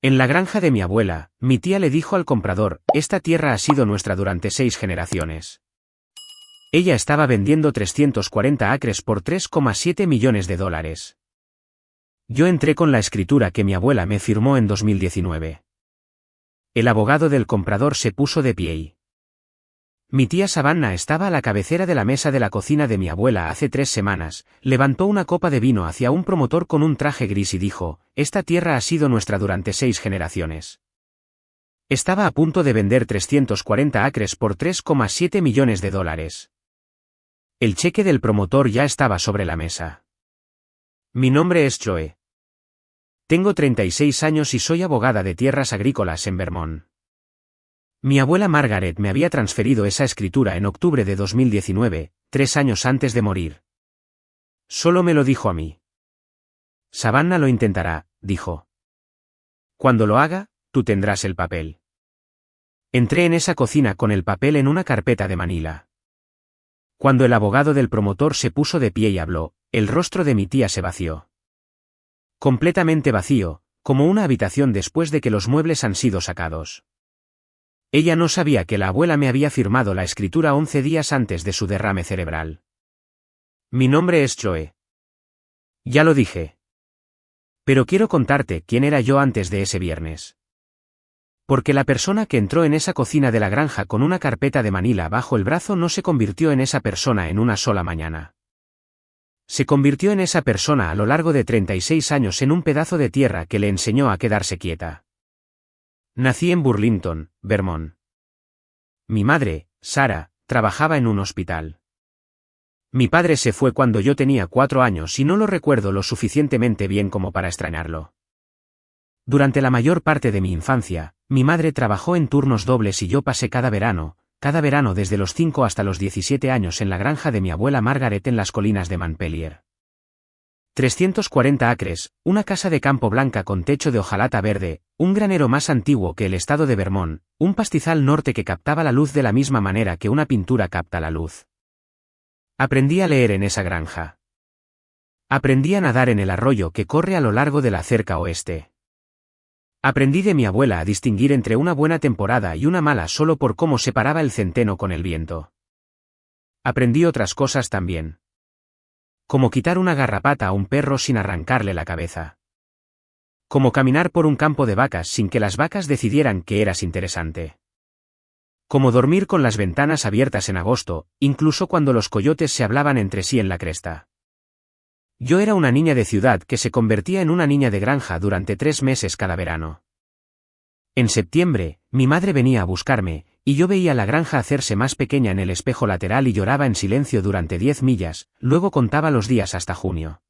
En la granja de mi abuela, mi tía le dijo al comprador, esta tierra ha sido nuestra durante 6 generaciones. Ella estaba vendiendo 340 acres por $3,7 millones. Yo entré con la escritura que mi abuela me firmó en 2019. El abogado del comprador se puso de pie y... Mi tía Savannah estaba a la cabecera de la mesa de la cocina de mi abuela hace 3 semanas, levantó una copa de vino hacia un promotor con un traje gris y dijo, esta tierra ha sido nuestra durante 6 generaciones. Estaba a punto de vender 340 acres por $3,7 millones. El cheque del promotor ya estaba sobre la mesa. Mi nombre es Joe. Tengo 36 años y soy abogada de tierras agrícolas en Vermont. Mi abuela Margaret me había transferido esa escritura en octubre de 2019, 3 años antes de morir. Solo me lo dijo a mí. Savannah lo intentará, dijo. Cuando lo haga, tú tendrás el papel. Entré en esa cocina con el papel en una carpeta de Manila. Cuando el abogado del promotor se puso de pie y habló, el rostro de mi tía se vació. Completamente vacío, como una habitación después de que los muebles han sido sacados. Ella no sabía que la abuela me había firmado la escritura 11 días antes de su derrame cerebral. Mi nombre es Joe. Ya lo dije. Pero quiero contarte quién era yo antes de ese viernes. Porque la persona que entró en esa cocina de la granja con una carpeta de Manila bajo el brazo no se convirtió en esa persona en una sola mañana. Se convirtió en esa persona a lo largo de 36 años en un pedazo de tierra que le enseñó a quedarse quieta. Nací en Burlington, Vermont. Mi madre, Sarah, trabajaba en un hospital. Mi padre se fue cuando yo tenía 4 años y no lo recuerdo lo suficientemente bien como para extrañarlo. Durante la mayor parte de mi infancia, mi madre trabajó en turnos dobles y yo pasé cada verano desde los 5 hasta los 17 años en la granja de mi abuela Margaret en las colinas de Montpelier. 340 acres, una casa de campo blanca con techo de hojalata verde, un granero más antiguo que el estado de Vermont, un pastizal norte que captaba la luz de la misma manera que una pintura capta la luz. Aprendí a leer en esa granja. Aprendí a nadar en el arroyo que corre a lo largo de la cerca oeste. Aprendí de mi abuela a distinguir entre una buena temporada y una mala solo por cómo se paraba el centeno con el viento. Aprendí otras cosas también. Como quitar una garrapata a un perro sin arrancarle la cabeza. Como caminar por un campo de vacas sin que las vacas decidieran que eras interesante. Como dormir con las ventanas abiertas en agosto, incluso cuando los coyotes se hablaban entre sí en la cresta. Yo era una niña de ciudad que se convertía en una niña de granja durante 3 meses cada verano. En septiembre, mi madre venía a buscarme, y yo veía la granja hacerse más pequeña en el espejo lateral y lloraba en silencio durante 10 millas, luego contaba los días hasta junio.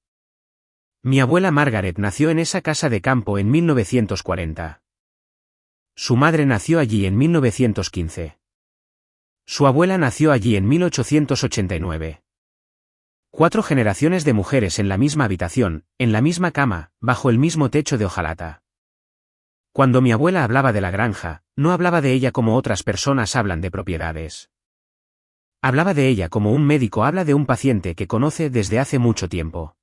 Mi abuela Margaret nació en esa casa de campo en 1940. Su madre nació allí en 1915. Su abuela nació allí en 1889. 4 generaciones de mujeres en la misma habitación, en la misma cama, bajo el mismo techo de hojalata. Cuando mi abuela hablaba de la granja, no hablaba de ella como otras personas hablan de propiedades. Hablaba de ella como un médico habla de un paciente que conoce desde hace mucho tiempo.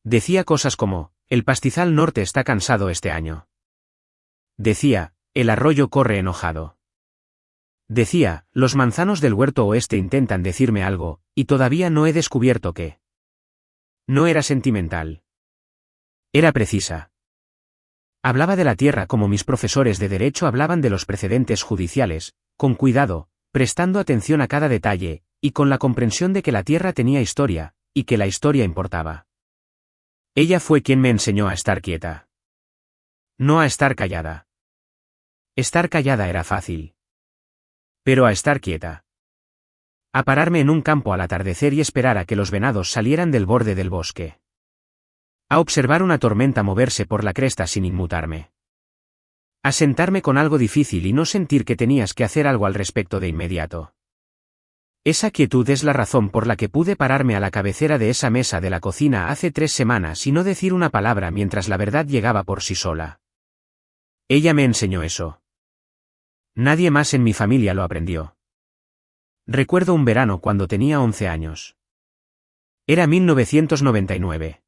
Decía cosas como, el pastizal norte está cansado este año. Decía, el arroyo corre enojado. Decía, los manzanos del huerto oeste intentan decirme algo, y todavía no he descubierto qué. No era sentimental. Era precisa. Hablaba de la tierra como mis profesores de derecho hablaban de los precedentes judiciales, con cuidado, prestando atención a cada detalle, y con la comprensión de que la tierra tenía historia, y que la historia importaba. Ella fue quien me enseñó a estar quieta. No a estar callada. Estar callada era fácil. Pero a estar quieta. A pararme en un campo al atardecer y esperar a que los venados salieran del borde del bosque. A observar una tormenta moverse por la cresta sin inmutarme. A sentarme con algo difícil y no sentir que tenías que hacer algo al respecto de inmediato. Esa quietud es la razón por la que pude pararme a la cabecera de esa mesa de la cocina hace 3 semanas y no decir una palabra mientras la verdad llegaba por sí sola. Ella me enseñó eso. Nadie más en mi familia lo aprendió. Recuerdo un verano cuando tenía 11 años. Era 1999.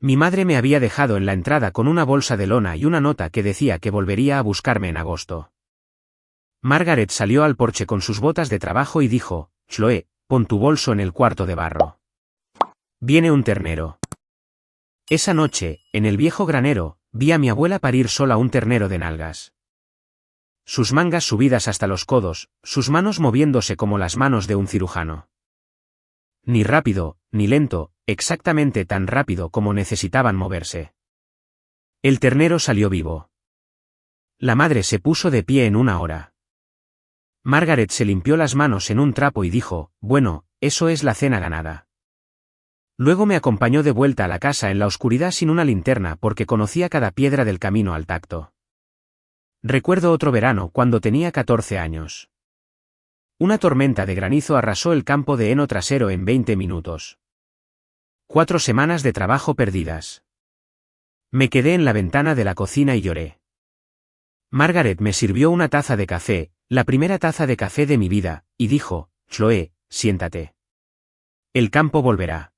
Mi madre me había dejado en la entrada con una bolsa de lona y una nota que decía que volvería a buscarme en agosto. Margaret salió al porche con sus botas de trabajo y dijo: «Chloe, pon tu bolso en el cuarto de barro. Viene un ternero». Esa noche, en el viejo granero, vi a mi abuela parir sola un ternero de nalgas. Sus mangas subidas hasta los codos, sus manos moviéndose como las manos de un cirujano. Ni rápido, ni lento, exactamente tan rápido como necesitaban moverse. El ternero salió vivo. La madre se puso de pie en una hora. Margaret se limpió las manos en un trapo y dijo: «Bueno, eso es la cena ganada». Luego me acompañó de vuelta a la casa en la oscuridad sin una linterna porque conocía cada piedra del camino al tacto. Recuerdo otro verano cuando tenía 14 años. Una tormenta de granizo arrasó el campo de heno trasero en 20 minutos. 4 semanas de trabajo perdidas. Me quedé en la ventana de la cocina y lloré. Margaret me sirvió una taza de café, la primera taza de café de mi vida, y dijo: «Chloe, siéntate. El campo volverá.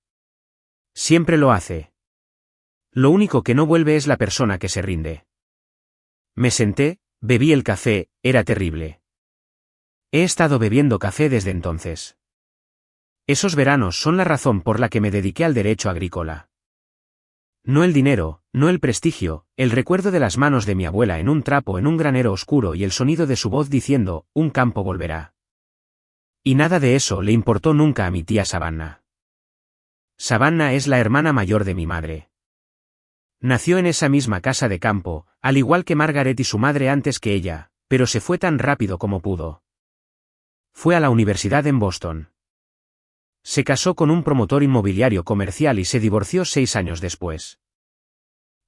Siempre lo hace. Lo único que no vuelve es la persona que se rinde». Me senté, bebí el café, era terrible. He estado bebiendo café desde entonces. Esos veranos son la razón por la que me dediqué al derecho agrícola. No el dinero, no el prestigio, el recuerdo de las manos de mi abuela en un trapo en un granero oscuro y el sonido de su voz diciendo: «Un campo volverá». Y nada de eso le importó nunca a mi tía Savannah. Savannah es la hermana mayor de mi madre. Nació en esa misma casa de campo, al igual que Margaret y su madre antes que ella, pero se fue tan rápido como pudo. Fue a la universidad en Boston. Se casó con un promotor inmobiliario comercial y se divorció 6 años después.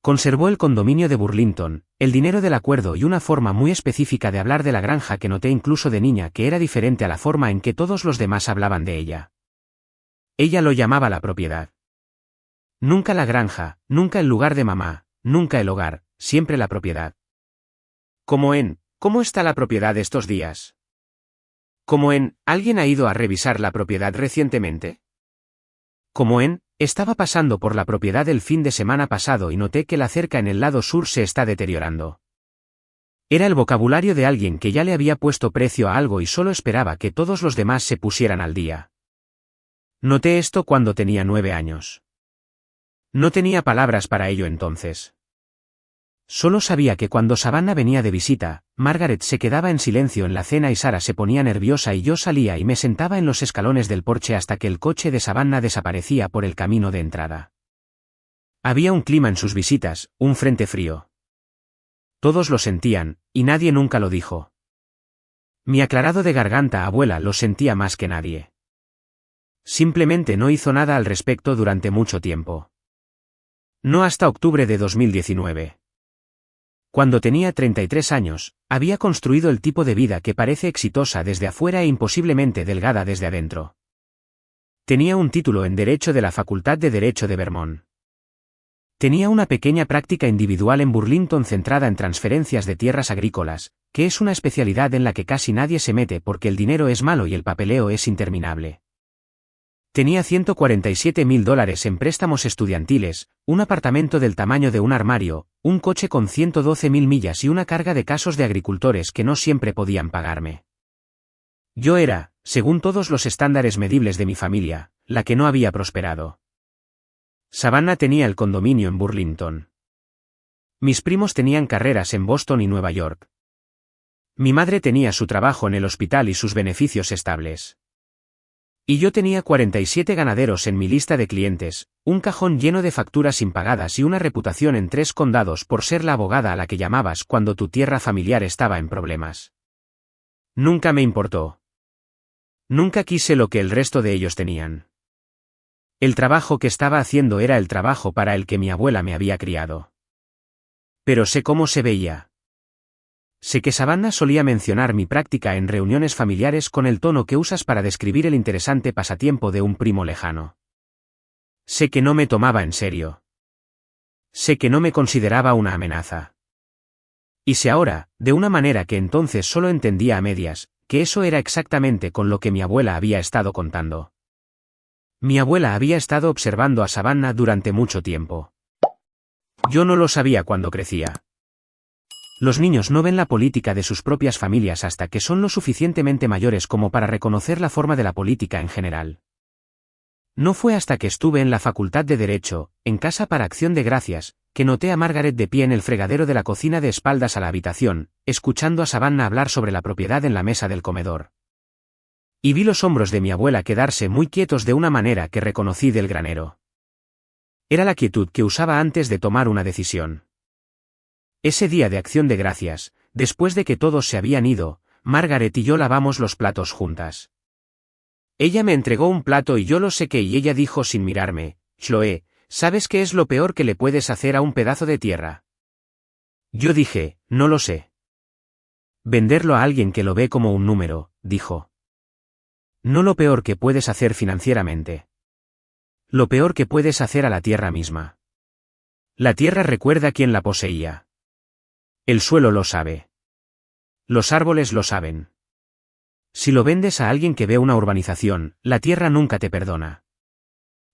Conservó el condominio de Burlington, el dinero del acuerdo y una forma muy específica de hablar de la granja que noté incluso de niña que era diferente a la forma en que todos los demás hablaban de ella. Ella lo llamaba la propiedad. Nunca la granja, nunca el lugar de mamá, nunca el hogar, siempre la propiedad. Como en: «¿Cómo está la propiedad estos días?». Como en: «¿Alguien ha ido a revisar la propiedad recientemente?». Como en: «Estaba pasando por la propiedad el fin de semana pasado y noté que la cerca en el lado sur se está deteriorando». Era el vocabulario de alguien que ya le había puesto precio a algo y solo esperaba que todos los demás se pusieran al día. Noté esto cuando tenía 9 años. No tenía palabras para ello entonces. Solo sabía que cuando Savannah venía de visita, Margaret se quedaba en silencio en la cena y Sara se ponía nerviosa y yo salía y me sentaba en los escalones del porche hasta que el coche de Savannah desaparecía por el camino de entrada. Había un clima en sus visitas, un frente frío. Todos lo sentían, y nadie nunca lo dijo. Mi aclarado de garganta abuela lo sentía más que nadie. Simplemente no hizo nada al respecto durante mucho tiempo. No hasta octubre de 2019. Cuando tenía 33 años, había construido el tipo de vida que parece exitosa desde afuera e imposiblemente delgada desde adentro. Tenía un título en Derecho de la Facultad de Derecho de Vermont. Tenía una pequeña práctica individual en Burlington centrada en transferencias de tierras agrícolas, que es una especialidad en la que casi nadie se mete porque el dinero es malo y el papeleo es interminable. Tenía $147.000 en préstamos estudiantiles, un apartamento del tamaño de un armario, un coche con 112.000 millas y una carga de casos de agricultores que no siempre podían pagarme. Yo era, según todos los estándares medibles de mi familia, la que no había prosperado. Savannah tenía el condominio en Burlington. Mis primos tenían carreras en Boston y Nueva York. Mi madre tenía su trabajo en el hospital y sus beneficios estables. Y yo tenía 47 ganaderos en mi lista de clientes, un cajón lleno de facturas impagadas y una reputación en 3 condados por ser la abogada a la que llamabas cuando tu tierra familiar estaba en problemas. Nunca me importó. Nunca quise lo que el resto de ellos tenían. El trabajo que estaba haciendo era el trabajo para el que mi abuela me había criado. Pero sé cómo se veía. Sé que Savannah solía mencionar mi práctica en reuniones familiares con el tono que usas para describir el interesante pasatiempo de un primo lejano. Sé que no me tomaba en serio. Sé que no me consideraba una amenaza. Y sé ahora, de una manera que entonces solo entendía a medias, que eso era exactamente con lo que mi abuela había estado contando. Mi abuela había estado observando a Savannah durante mucho tiempo. Yo no lo sabía cuando crecía. Los niños no ven la política de sus propias familias hasta que son lo suficientemente mayores como para reconocer la forma de la política en general. No fue hasta que estuve en la Facultad de Derecho, en casa para Acción de Gracias, que noté a Margaret de pie en el fregadero de la cocina de espaldas a la habitación, escuchando a Savannah hablar sobre la propiedad en la mesa del comedor. Y vi los hombros de mi abuela quedarse muy quietos de una manera que reconocí del granero. Era la quietud que usaba antes de tomar una decisión. Ese día de Acción de Gracias, después de que todos se habían ido, Margaret y yo lavamos los platos juntas. Ella me entregó un plato y yo lo sequé y ella dijo sin mirarme, «Chloe, ¿sabes qué es lo peor que le puedes hacer a un pedazo de tierra?» Yo dije, «No lo sé». «Venderlo a alguien que lo ve como un número», dijo. «No lo peor que puedes hacer financieramente. Lo peor que puedes hacer a la tierra misma. La tierra recuerda quién la poseía. El suelo lo sabe. Los árboles lo saben. Si lo vendes a alguien que ve una urbanización, la tierra nunca te perdona.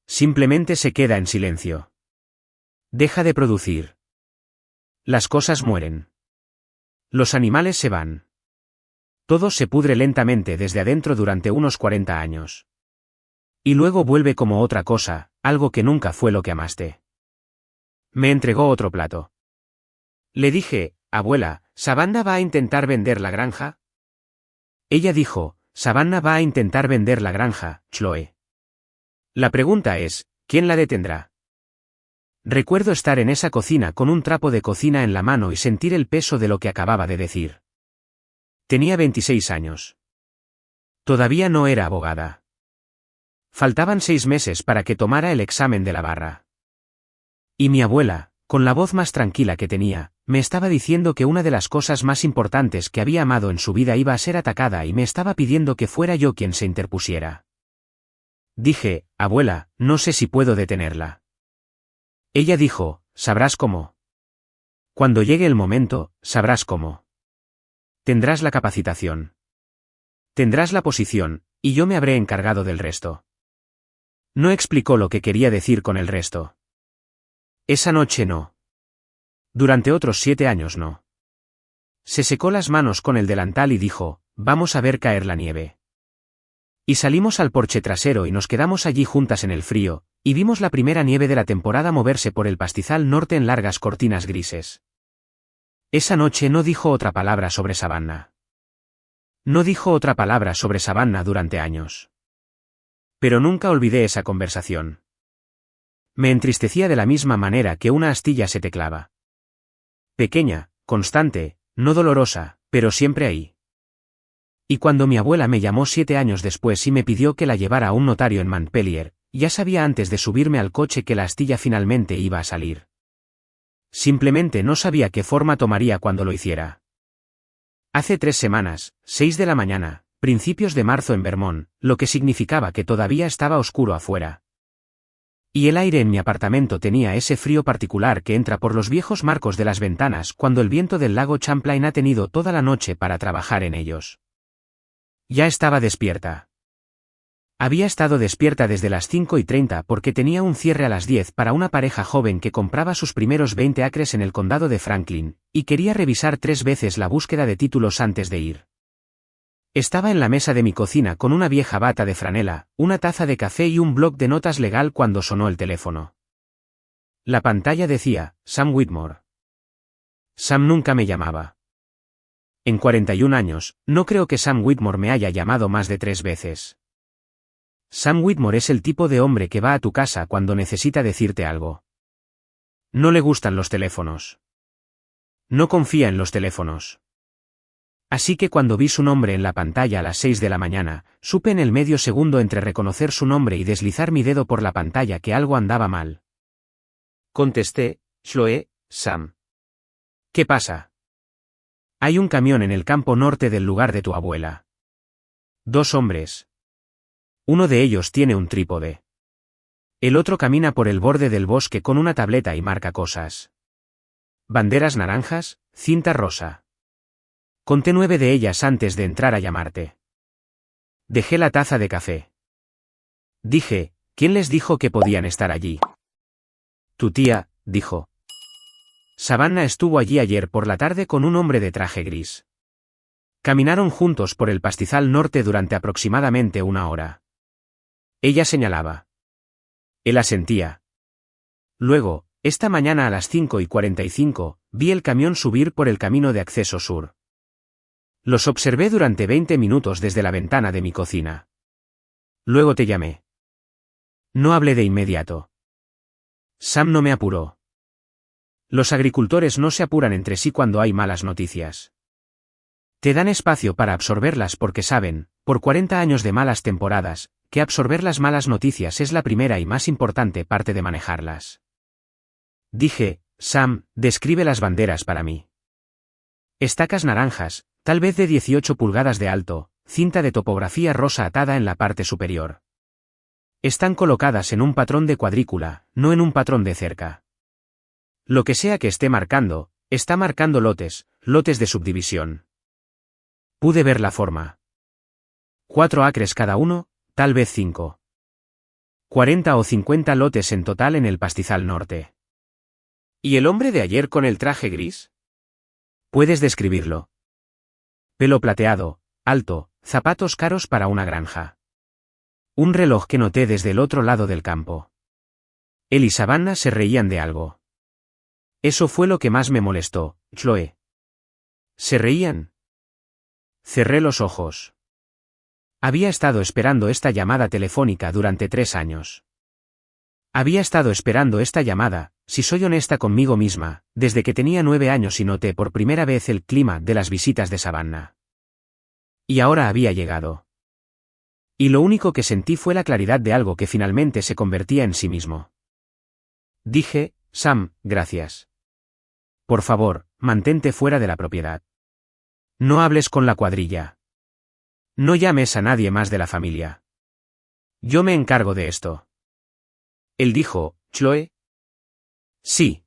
Simplemente se queda en silencio. Deja de producir. Las cosas mueren. Los animales se van. Todo se pudre lentamente desde adentro durante unos 40 años. Y luego vuelve como otra cosa, algo que nunca fue lo que amaste. Me entregó otro plato. Le dije, «Abuela, ¿Savannah va a intentar vender la granja?» Ella dijo, «Savannah va a intentar vender la granja, Chloe. La pregunta es, ¿quién la detendrá?» Recuerdo estar en esa cocina con un trapo de cocina en la mano y sentir el peso de lo que acababa de decir. Tenía 26 años. Todavía no era abogada. Faltaban 6 meses para que tomara el examen de la barra. Y mi abuela, con la voz más tranquila que tenía, me estaba diciendo que una de las cosas más importantes que había amado en su vida iba a ser atacada y me estaba pidiendo que fuera yo quien se interpusiera. Dije, «Abuela, no sé si puedo detenerla». Ella dijo, «Sabrás cómo. Cuando llegue el momento, sabrás cómo. Tendrás la capacitación. Tendrás la posición, y yo me habré encargado del resto». No explicó lo que quería decir con el resto. Esa noche no. Durante otros 7 años no. Se secó las manos con el delantal y dijo, «Vamos a ver caer la nieve». Y salimos al porche trasero y nos quedamos allí juntas en el frío, y vimos la primera nieve de la temporada moverse por el pastizal norte en largas cortinas grises. Esa noche no dijo otra palabra sobre Savannah. No dijo otra palabra sobre Savannah durante años. Pero nunca olvidé esa conversación. Me entristecía de la misma manera que una astilla se te clava. Pequeña, constante, no dolorosa, pero siempre ahí. Y cuando mi abuela me llamó 7 años después y me pidió que la llevara a un notario en Montpellier, ya sabía antes de subirme al coche que la astilla finalmente iba a salir. Simplemente no sabía qué forma tomaría cuando lo hiciera. Hace 3 semanas, 6 de la mañana, principios de marzo en Vermont, lo que significaba que todavía estaba oscuro afuera. Y el aire en mi apartamento tenía ese frío particular que entra por los viejos marcos de las ventanas cuando el viento del lago Champlain ha tenido toda la noche para trabajar en ellos. Ya estaba despierta. Había estado despierta desde las 5:30 porque tenía un cierre a las 10 para una pareja joven que compraba sus primeros 20 acres en el condado de Franklin, y quería revisar 3 veces la búsqueda de títulos antes de ir. Estaba en la mesa de mi cocina con una vieja bata de franela, una taza de café y un bloc de notas legal cuando sonó el teléfono. La pantalla decía, Sam Whitmore. Sam nunca me llamaba. En 41 años, no creo que Sam Whitmore me haya llamado más de 3 veces. Sam Whitmore es el tipo de hombre que va a tu casa cuando necesita decirte algo. No le gustan los teléfonos. No confía en los teléfonos. Así que cuando vi su nombre en la pantalla a las 6 de la mañana, supe en el medio segundo entre reconocer su nombre y deslizar mi dedo por la pantalla que algo andaba mal. Contesté, Chloe, Sam. ¿Qué pasa? Hay un camión en el campo norte del lugar de tu abuela. 2 hombres. Uno de ellos tiene un trípode. El otro camina por el borde del bosque con una tableta y marca cosas. Banderas naranjas, cinta rosa. Conté 9 de ellas antes de entrar a llamarte. Dejé la taza de café. Dije, ¿quién les dijo que podían estar allí? Tu tía, dijo. Savannah estuvo allí ayer por la tarde con un hombre de traje gris. Caminaron juntos por el pastizal norte durante aproximadamente 1 hora. Ella señalaba. Él asentía. Luego, esta mañana a las 5:45, vi el camión subir por el camino de acceso sur. Los observé durante 20 minutos desde la ventana de mi cocina. Luego te llamé. No hablé de inmediato. Sam no me apuró. Los agricultores no se apuran entre sí cuando hay malas noticias. Te dan espacio para absorberlas porque saben, por 40 años de malas temporadas, que absorber las malas noticias es la primera y más importante parte de manejarlas. Dije, Sam, describe las banderas para mí. Estacas naranjas, tal vez de 18 pulgadas de alto, cinta de topografía rosa atada en la parte superior. Están colocadas en un patrón de cuadrícula, no en un patrón de cerca. Lo que sea que esté marcando, está marcando lotes de subdivisión. Pude ver la forma. 4 acres cada uno, tal vez 5. 40 o 50 lotes en total en el pastizal norte. ¿Y el hombre de ayer con el traje gris? Puedes describirlo. Pelo plateado, alto, zapatos caros para una granja. Un reloj que noté desde el otro lado del campo. Él y Savannah se reían de algo. Eso fue lo que más me molestó, Chloe. ¿Se reían? Cerré los ojos. Había estado esperando esta llamada telefónica durante 3 años. Había estado esperando esta llamada, si soy honesta conmigo misma, desde que tenía 9 años y noté por primera vez el clima de las visitas de Savannah. Y ahora había llegado. Y lo único que sentí fue la claridad de algo que finalmente se convertía en sí mismo. Dije, Sam, gracias. Por favor, mantente fuera de la propiedad. No hables con la cuadrilla. No llames a nadie más de la familia. Yo me encargo de esto. Él dijo, Chloe. Sí.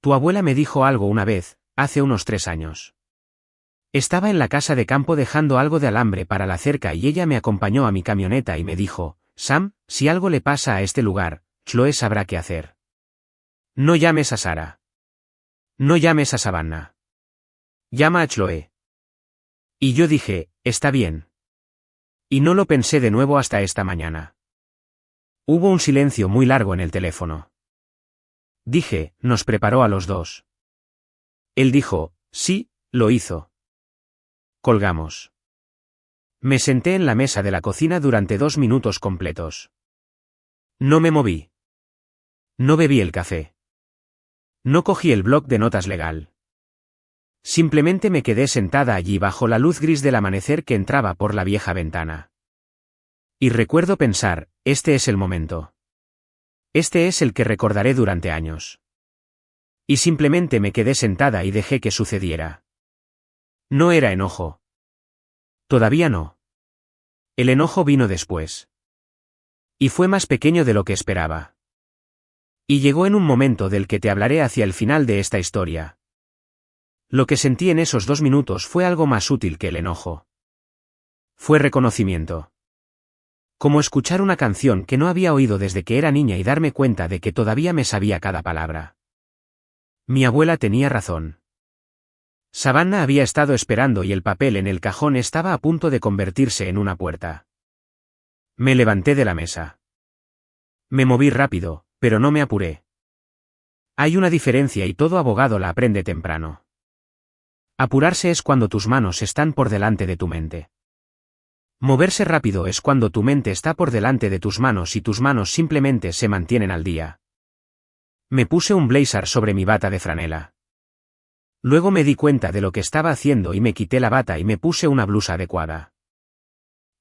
Tu abuela me dijo algo una vez, hace unos 3 años. Estaba en la casa de campo dejando algo de alambre para la cerca y ella me acompañó a mi camioneta y me dijo, Sam, si algo le pasa a este lugar, Chloe sabrá qué hacer. No llames a Sara. No llames a Savannah. Llama a Chloe. Y yo dije, está bien. Y no lo pensé de nuevo hasta esta mañana. Hubo un silencio muy largo en el teléfono. Dije, nos preparó a los dos. Él dijo, sí, lo hizo. Colgamos. Me senté en la mesa de la cocina durante 2 minutos completos. No me moví. No bebí el café. No cogí el bloc de notas legal. Simplemente me quedé sentada allí bajo la luz gris del amanecer que entraba por la vieja ventana. Y recuerdo pensar, este es el momento. Este es el que recordaré durante años. Y simplemente me quedé sentada y dejé que sucediera. No era enojo. Todavía no. El enojo vino después. Y fue más pequeño de lo que esperaba. Y llegó en un momento del que te hablaré hacia el final de esta historia. Lo que sentí en esos 2 minutos fue algo más útil que el enojo. Fue reconocimiento. Como escuchar una canción que no había oído desde que era niña y darme cuenta de que todavía me sabía cada palabra. Mi abuela tenía razón. Savannah había estado esperando y el papel en el cajón estaba a punto de convertirse en una puerta. Me levanté de la mesa. Me moví rápido, pero no me apuré. Hay una diferencia y todo abogado la aprende temprano. Apurarse es cuando tus manos están por delante de tu mente. Moverse rápido es cuando tu mente está por delante de tus manos y tus manos simplemente se mantienen al día. Me puse un blazer sobre mi bata de franela. Luego me di cuenta de lo que estaba haciendo y me quité la bata y me puse una blusa adecuada.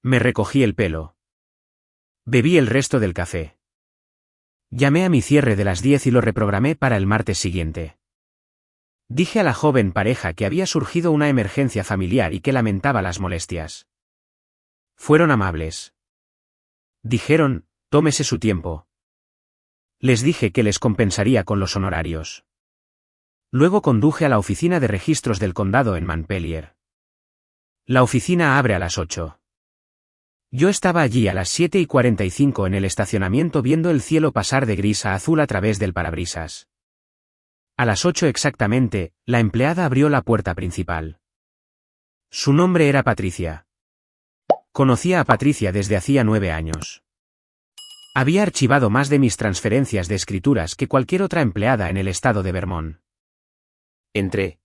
Me recogí el pelo. Bebí el resto del café. Llamé a mi cierre de las 10 y lo reprogramé para el martes siguiente. Dije a la joven pareja que había surgido una emergencia familiar y que lamentaba las molestias. Fueron amables. Dijeron, tómese su tiempo. Les dije que les compensaría con los honorarios. Luego conduje a la oficina de registros del condado en Montpelier. La oficina abre a las 8. Yo estaba allí a las 7:45 en el estacionamiento viendo el cielo pasar de gris a azul a través del parabrisas. A las 8 exactamente, la empleada abrió la puerta principal. Su nombre era Patricia. Conocía a Patricia desde hacía 9 años. Había archivado más de mis transferencias de escrituras que cualquier otra empleada en el estado de Vermont. Entré.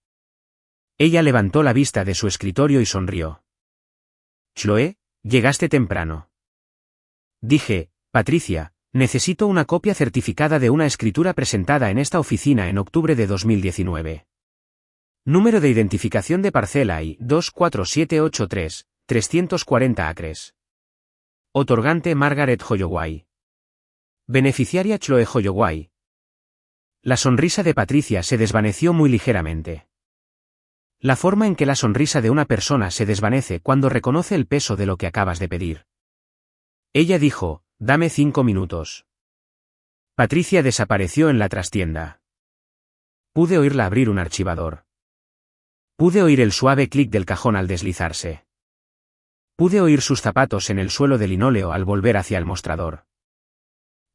Ella levantó la vista de su escritorio y sonrió. «Chloe, llegaste temprano». Dije, «Patricia, necesito una copia certificada de una escritura presentada en esta oficina en octubre de 2019. Número de identificación de parcela y 24783, 340 acres. Otorgante Margaret Holloway. Beneficiaria Chloe Holloway». La sonrisa de Patricia se desvaneció muy ligeramente. La forma en que la sonrisa de una persona se desvanece cuando reconoce el peso de lo que acabas de pedir. Ella dijo, «Dame 5 minutos». Patricia desapareció en la trastienda. Pude oírla abrir un archivador. Pude oír el suave clic del cajón al deslizarse. Pude oír sus zapatos en el suelo de linóleo al volver hacia el mostrador.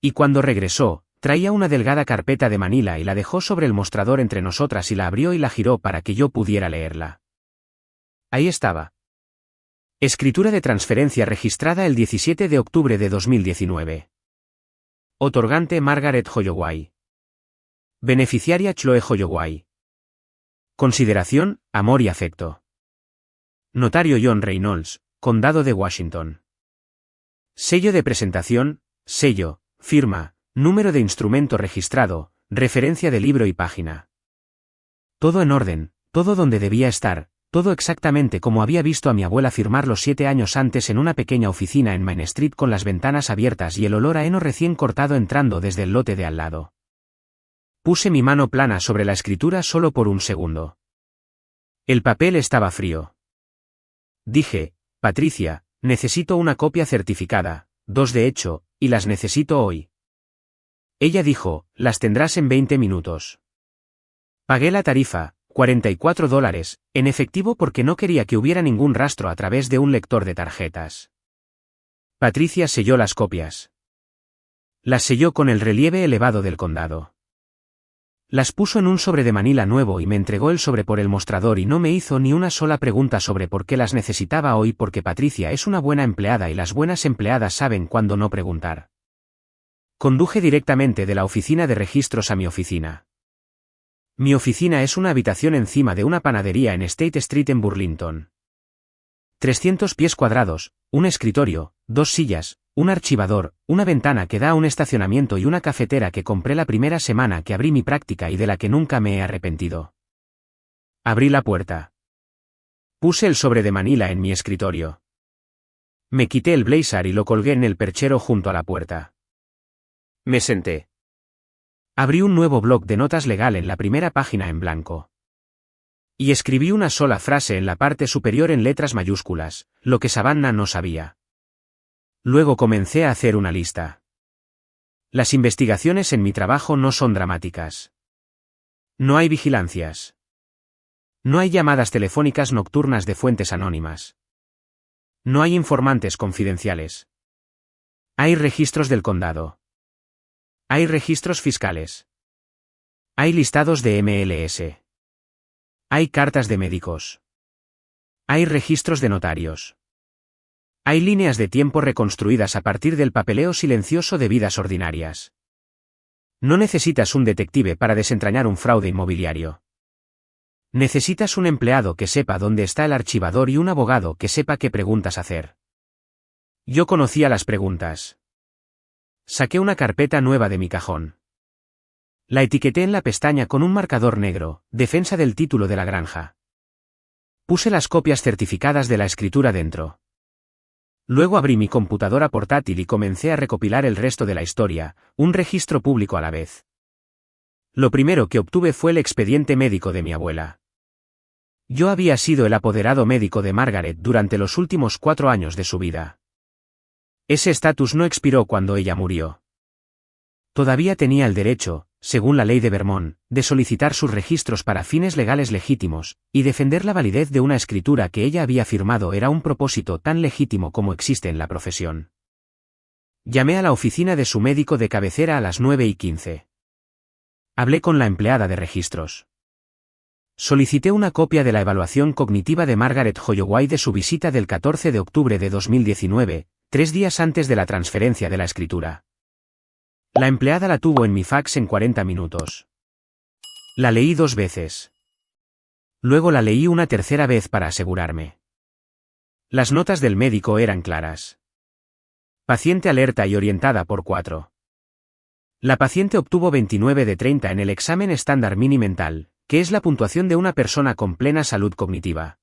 Y cuando regresó, traía una delgada carpeta de manila y la dejó sobre el mostrador entre nosotras y la abrió y la giró para que yo pudiera leerla. Ahí estaba. Escritura de transferencia registrada el 17 de octubre de 2019. Otorgante Margaret Holloway. Beneficiaria Chloe Holloway. Consideración, amor y afecto. Notario John Reynolds, Condado de Washington. Sello de presentación, sello, firma, número de instrumento registrado, referencia de libro y página. Todo en orden, todo donde debía estar, todo exactamente como había visto a mi abuela firmarlo 7 años antes en una pequeña oficina en Main Street con las ventanas abiertas y el olor a heno recién cortado entrando desde el lote de al lado. Puse mi mano plana sobre la escritura solo por un segundo. El papel estaba frío. Dije, «Patricia, necesito una copia certificada, 2 de hecho, y las necesito hoy». Ella dijo, «Las tendrás en 20 minutos». Pagué la tarifa, $44, en efectivo porque no quería que hubiera ningún rastro a través de un lector de tarjetas. Patricia selló las copias. Las selló con el relieve elevado del condado. Las puso en un sobre de manila nuevo y me entregó el sobre por el mostrador y no me hizo ni una sola pregunta sobre por qué las necesitaba hoy porque Patricia es una buena empleada y las buenas empleadas saben cuándo no preguntar. Conduje directamente de la oficina de registros a mi oficina. Mi oficina es una habitación encima de una panadería en State Street en Burlington. 300 pies cuadrados, un escritorio, 2 sillas, un archivador, una ventana que da a un estacionamiento y una cafetera que compré la primera semana que abrí mi práctica y de la que nunca me he arrepentido. Abrí la puerta. Puse el sobre de manila en mi escritorio. Me quité el blazer y lo colgué en el perchero junto a la puerta. Me senté. Abrí un nuevo bloc de notas legal en la primera página en blanco. Y escribí una sola frase en la parte superior en letras mayúsculas, lo que Savannah no sabía. Luego comencé a hacer una lista. Las investigaciones en mi trabajo no son dramáticas. No hay vigilancias. No hay llamadas telefónicas nocturnas de fuentes anónimas. No hay informantes confidenciales. Hay registros del condado. Hay registros fiscales. Hay listados de MLS. Hay cartas de médicos. Hay registros de notarios. Hay líneas de tiempo reconstruidas a partir del papeleo silencioso de vidas ordinarias. No necesitas un detective para desentrañar un fraude inmobiliario. Necesitas un empleado que sepa dónde está el archivador y un abogado que sepa qué preguntas hacer. Yo conocía las preguntas. Saqué una carpeta nueva de mi cajón. La etiqueté en la pestaña con un marcador negro, defensa del título de la granja. Puse las copias certificadas de la escritura dentro. Luego abrí mi computadora portátil y comencé a recopilar el resto de la historia, un registro público a la vez. Lo primero que obtuve fue el expediente médico de mi abuela. Yo había sido el apoderado médico de Margaret durante los últimos 4 años de su vida. Ese estatus no expiró cuando ella murió. Todavía tenía el derecho, según la ley de Vermont, de solicitar sus registros para fines legales legítimos, y defender la validez de una escritura que ella había firmado era un propósito tan legítimo como existe en la profesión. Llamé a la oficina de su médico de cabecera a las 9:15. Hablé con la empleada de registros. Solicité una copia de la evaluación cognitiva de Margaret Holloway de su visita del 14 de octubre de 2019, 3 días antes de la transferencia de la escritura. La empleada la tuvo en mi fax en 40 minutos. La leí 2 veces. Luego la leí una tercera vez para asegurarme. Las notas del médico eran claras. Paciente alerta y orientada por 4. La paciente obtuvo 29 de 30 en el examen estándar mini mental, que es la puntuación de una persona con plena salud cognitiva.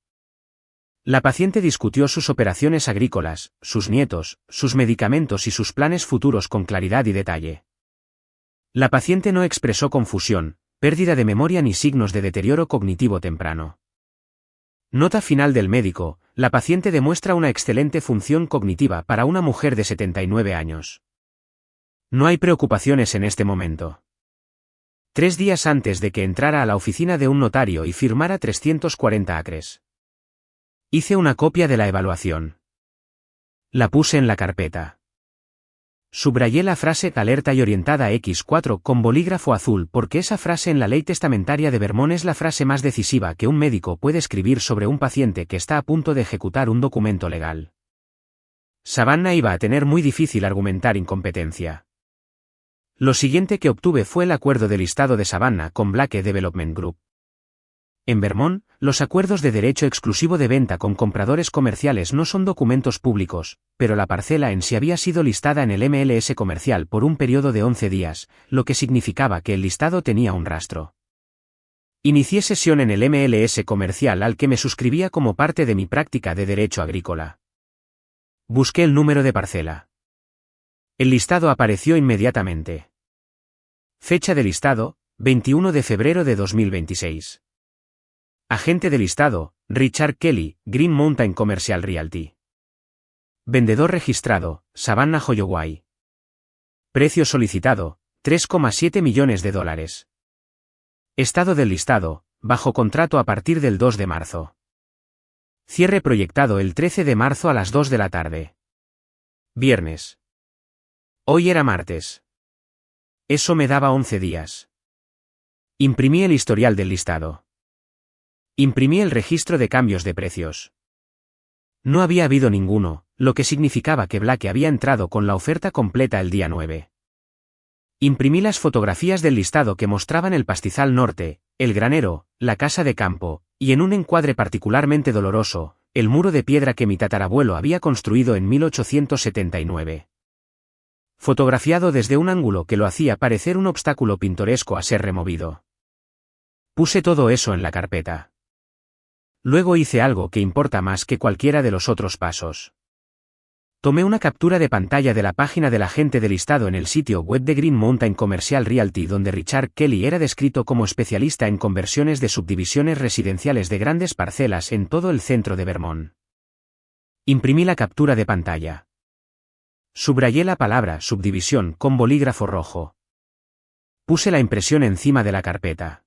La paciente discutió sus operaciones agrícolas, sus nietos, sus medicamentos y sus planes futuros con claridad y detalle. La paciente no expresó confusión, pérdida de memoria ni signos de deterioro cognitivo temprano. Nota final del médico: la paciente demuestra una excelente función cognitiva para una mujer de 79 años. No hay preocupaciones en este momento. 3 días antes de que entrara a la oficina de un notario y firmara 340 acres. Hice una copia de la evaluación. La puse en la carpeta. Subrayé la frase alerta y orientada X4 con bolígrafo azul porque esa frase en la ley testamentaria de Vermont es la frase más decisiva que un médico puede escribir sobre un paciente que está a punto de ejecutar un documento legal. Savannah iba a tener muy difícil argumentar incompetencia. Lo siguiente que obtuve fue el acuerdo de listado de Savannah con Blake Development Group. En Vermont, los acuerdos de derecho exclusivo de venta con compradores comerciales no son documentos públicos, pero la parcela en sí había sido listada en el MLS comercial por un periodo de 11 días, lo que significaba que el listado tenía un rastro. Inicié sesión en el MLS comercial al que me suscribía como parte de mi práctica de derecho agrícola. Busqué el número de parcela. El listado apareció inmediatamente. Fecha de listado: 21 de febrero de 2026. Agente de listado: Richard Kelly, Green Mountain Commercial Realty. Vendedor registrado: Savannah Holloway. Precio solicitado: $3,7 millones. Estado del listado: bajo contrato a partir del 2 de marzo. Cierre proyectado el 13 de marzo a las 2 de la tarde. Viernes. Hoy era martes. Eso me daba 11 días. Imprimí el historial del listado. Imprimí el registro de cambios de precios. No había habido ninguno, lo que significaba que Blake había entrado con la oferta completa el día 9. Imprimí las fotografías del listado que mostraban el pastizal norte, el granero, la casa de campo, y en un encuadre particularmente doloroso, el muro de piedra que mi tatarabuelo había construido en 1879. Fotografiado desde un ángulo que lo hacía parecer un obstáculo pintoresco a ser removido. Puse todo eso en la carpeta. Luego hice algo que importa más que cualquiera de los otros pasos. Tomé una captura de pantalla de la página del agente de listado en el sitio web de Green Mountain Commercial Realty, donde Richard Kelly era descrito como especialista en conversiones de subdivisiones residenciales de grandes parcelas en todo el centro de Vermont. Imprimí la captura de pantalla. Subrayé la palabra subdivisión con bolígrafo rojo. Puse la impresión encima de la carpeta.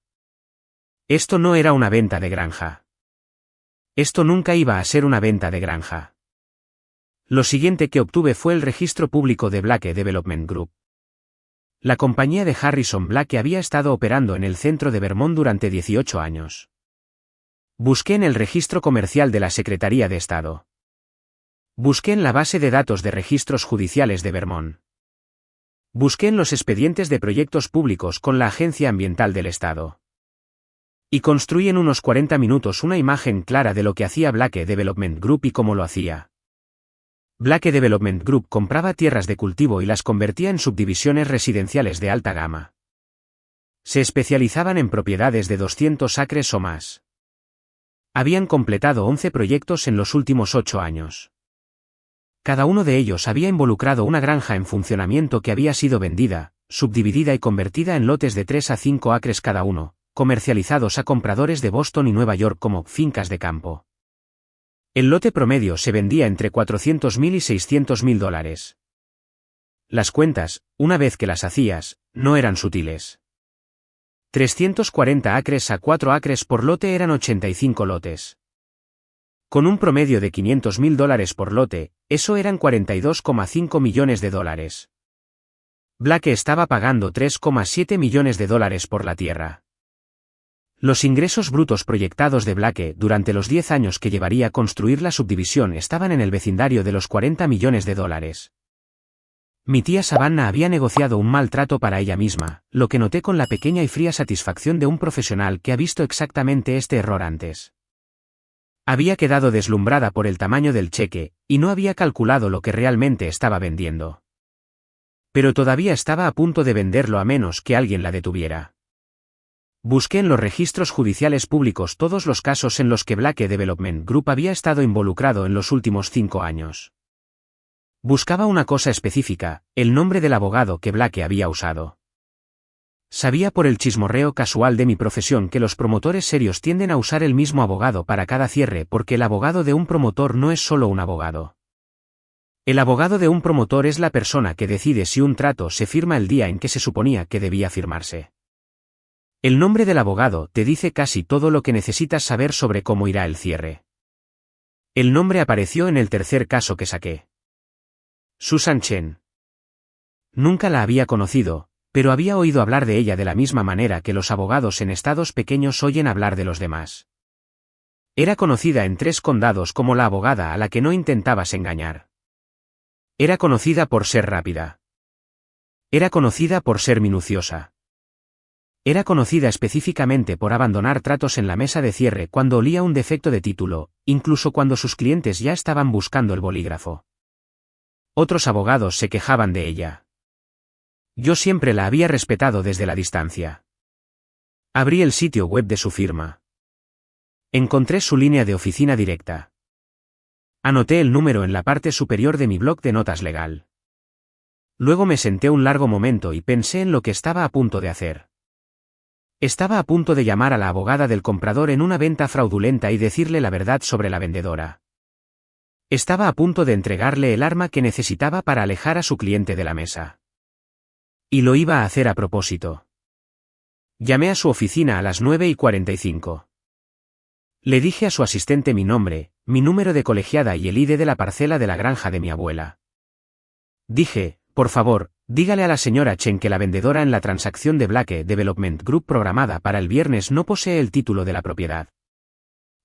Esto no era una venta de granja. Esto nunca iba a ser una venta de granja. Lo siguiente que obtuve fue el registro público de Blake Development Group. La compañía de Harrison Blake había estado operando en el centro de Vermont durante 18 años. Busqué en el registro comercial de la Secretaría de Estado. Busqué en la base de datos de registros judiciales de Vermont. Busqué en los expedientes de proyectos públicos con la Agencia Ambiental del Estado. Y construí en unos 40 minutos una imagen clara de lo que hacía Blake Development Group y cómo lo hacía. Blake Development Group compraba tierras de cultivo y las convertía en subdivisiones residenciales de alta gama. Se especializaban en propiedades de 200 acres o más. Habían completado 11 proyectos en los últimos 8 años. Cada uno de ellos había involucrado una granja en funcionamiento que había sido vendida, subdividida y convertida en lotes de 3 a 5 acres cada uno, comercializados a compradores de Boston y Nueva York como fincas de campo. El lote promedio se vendía entre $400,000 y $600,000. Las cuentas, una vez que las hacías, no eran sutiles. 340 acres a 4 acres por lote eran 85 lotes. Con un promedio de $500,000 por lote, eso eran $42,5 millones. Blake estaba pagando 3,7 millones de dólares por la tierra. Los ingresos brutos proyectados de Blake durante los 10 años que llevaría a construir la subdivisión estaban en el vecindario de los 40 millones de dólares. Mi tía Savannah había negociado un mal trato para ella misma, lo que noté con la pequeña y fría satisfacción de un profesional que ha visto exactamente este error antes. Había quedado deslumbrada por el tamaño del cheque, y no había calculado lo que realmente estaba vendiendo. Pero todavía estaba a punto de venderlo a menos que alguien la detuviera. Busqué en los registros judiciales públicos todos los casos en los que Blake Development Group había estado involucrado en los últimos 5 años. Buscaba una cosa específica, el nombre del abogado que Blake había usado. Sabía por el chismorreo casual de mi profesión que los promotores serios tienden a usar el mismo abogado para cada cierre porque el abogado de un promotor no es solo un abogado. El abogado de un promotor es la persona que decide si un trato se firma el día en que se suponía que debía firmarse. El nombre del abogado te dice casi todo lo que necesitas saber sobre cómo irá el cierre. El nombre apareció en el tercer caso que saqué. Susan Chen. Nunca la había conocido, pero había oído hablar de ella de la misma manera que los abogados en estados pequeños oyen hablar de los demás. Era conocida en 3 condados como la abogada a la que no intentabas engañar. Era conocida por ser rápida. Era conocida por ser minuciosa. Era conocida específicamente por abandonar tratos en la mesa de cierre cuando olía un defecto de título, incluso cuando sus clientes ya estaban buscando el bolígrafo. Otros abogados se quejaban de ella. Yo siempre la había respetado desde la distancia. Abrí el sitio web de su firma. Encontré su línea de oficina directa. Anoté el número en la parte superior de mi bloc de notas legal. Luego me senté un largo momento y pensé en lo que estaba a punto de hacer. Estaba a punto de llamar a la abogada del comprador en una venta fraudulenta y decirle la verdad sobre la vendedora. Estaba a punto de entregarle el arma que necesitaba para alejar a su cliente de la mesa. Y lo iba a hacer a propósito. Llamé a su oficina a las 9:45. Le dije a su asistente mi nombre, mi número de colegiada y el ID de la parcela de la granja de mi abuela. Dije, por favor, dígale a la señora Chen que la vendedora en la transacción de Blake Development Group programada para el viernes no posee el título de la propiedad.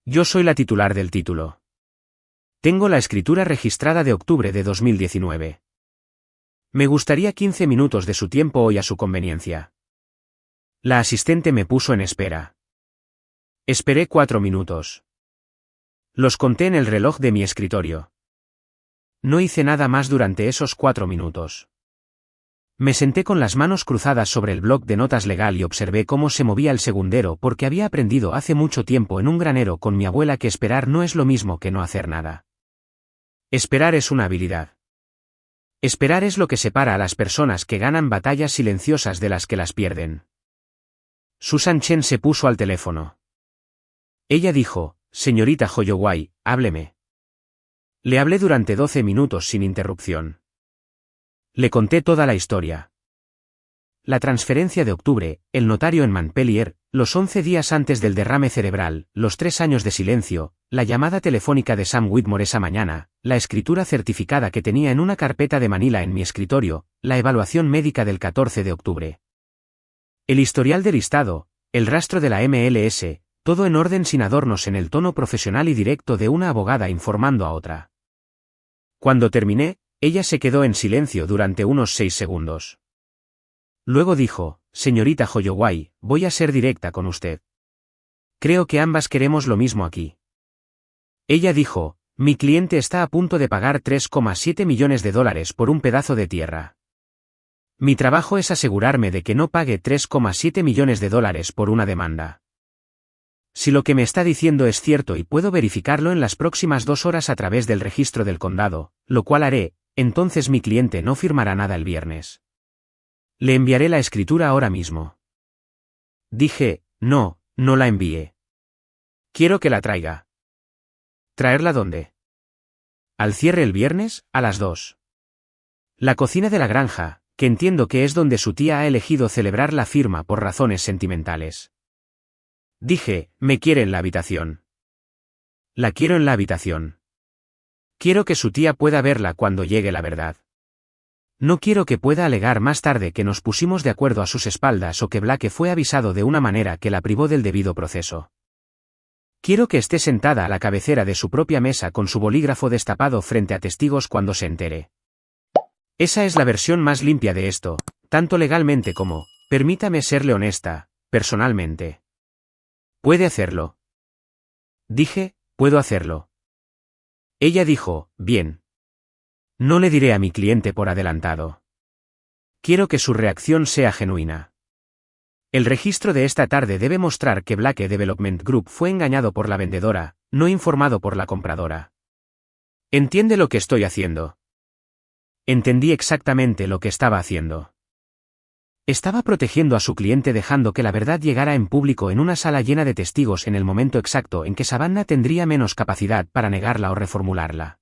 Yo soy la titular del título. Tengo la escritura registrada de octubre de 2019. Me gustaría 15 minutos de su tiempo hoy a su conveniencia. La asistente me puso en espera. Esperé 4 minutos. Los conté en el reloj de mi escritorio. No hice nada más durante esos 4 minutos. Me senté con las manos cruzadas sobre el bloc de notas legal y observé cómo se movía el segundero porque había aprendido hace mucho tiempo en un granero con mi abuela que esperar no es lo mismo que no hacer nada. Esperar es una habilidad. Esperar es lo que separa a las personas que ganan batallas silenciosas de las que las pierden. Susan Chen se puso al teléfono. Ella dijo, señorita Holloway, hábleme. Le hablé durante 12 minutos sin interrupción. Le conté toda la historia. La transferencia de octubre, el notario en Montpellier, los 11 días antes del derrame cerebral, los 3 años de silencio, la llamada telefónica de Sam Whitmore esa mañana, la escritura certificada que tenía en una carpeta de Manila en mi escritorio, la evaluación médica del 14 de octubre. El historial de listado, el rastro de la MLS, todo en orden sin adornos en el tono profesional y directo de una abogada informando a otra. Cuando terminé, ella se quedó en silencio durante unos 6 segundos. Luego dijo, señorita Holloway, voy a ser directa con usted. Creo que ambas queremos lo mismo aquí. Ella dijo, mi cliente está a punto de pagar 3,7 millones de dólares por un pedazo de tierra. Mi trabajo es asegurarme de que no pague 3,7 millones de dólares por una demanda. Si lo que me está diciendo es cierto y puedo verificarlo en las próximas 2 horas a través del registro del condado, lo cual haré, entonces mi cliente no firmará nada el viernes. Le enviaré la escritura ahora mismo. Dije, no la envíe. Quiero que la traiga. ¿Traerla dónde? ¿Al cierre el viernes, a las 2? La cocina de la granja, que entiendo que es donde su tía ha elegido celebrar la firma por razones sentimentales. Dije, me quiere en la habitación. La quiero en la habitación. Quiero que su tía pueda verla cuando llegue la verdad. No quiero que pueda alegar más tarde que nos pusimos de acuerdo a sus espaldas o que Blake fue avisado de una manera que la privó del debido proceso. Quiero que esté sentada a la cabecera de su propia mesa con su bolígrafo destapado frente a testigos cuando se entere. Esa es la versión más limpia de esto, tanto legalmente como, permítame serle honesta, personalmente. ¿Puede hacerlo? Dije, puedo hacerlo. Ella dijo, bien. No le diré a mi cliente por adelantado. Quiero que su reacción sea genuina. El registro de esta tarde debe mostrar que Blake Development Group fue engañado por la vendedora, no informado por la compradora. ¿Entiende lo que estoy haciendo? Entendí exactamente lo que estaba haciendo. Estaba protegiendo a su cliente dejando que la verdad llegara en público en una sala llena de testigos en el momento exacto en que Savannah tendría menos capacidad para negarla o reformularla.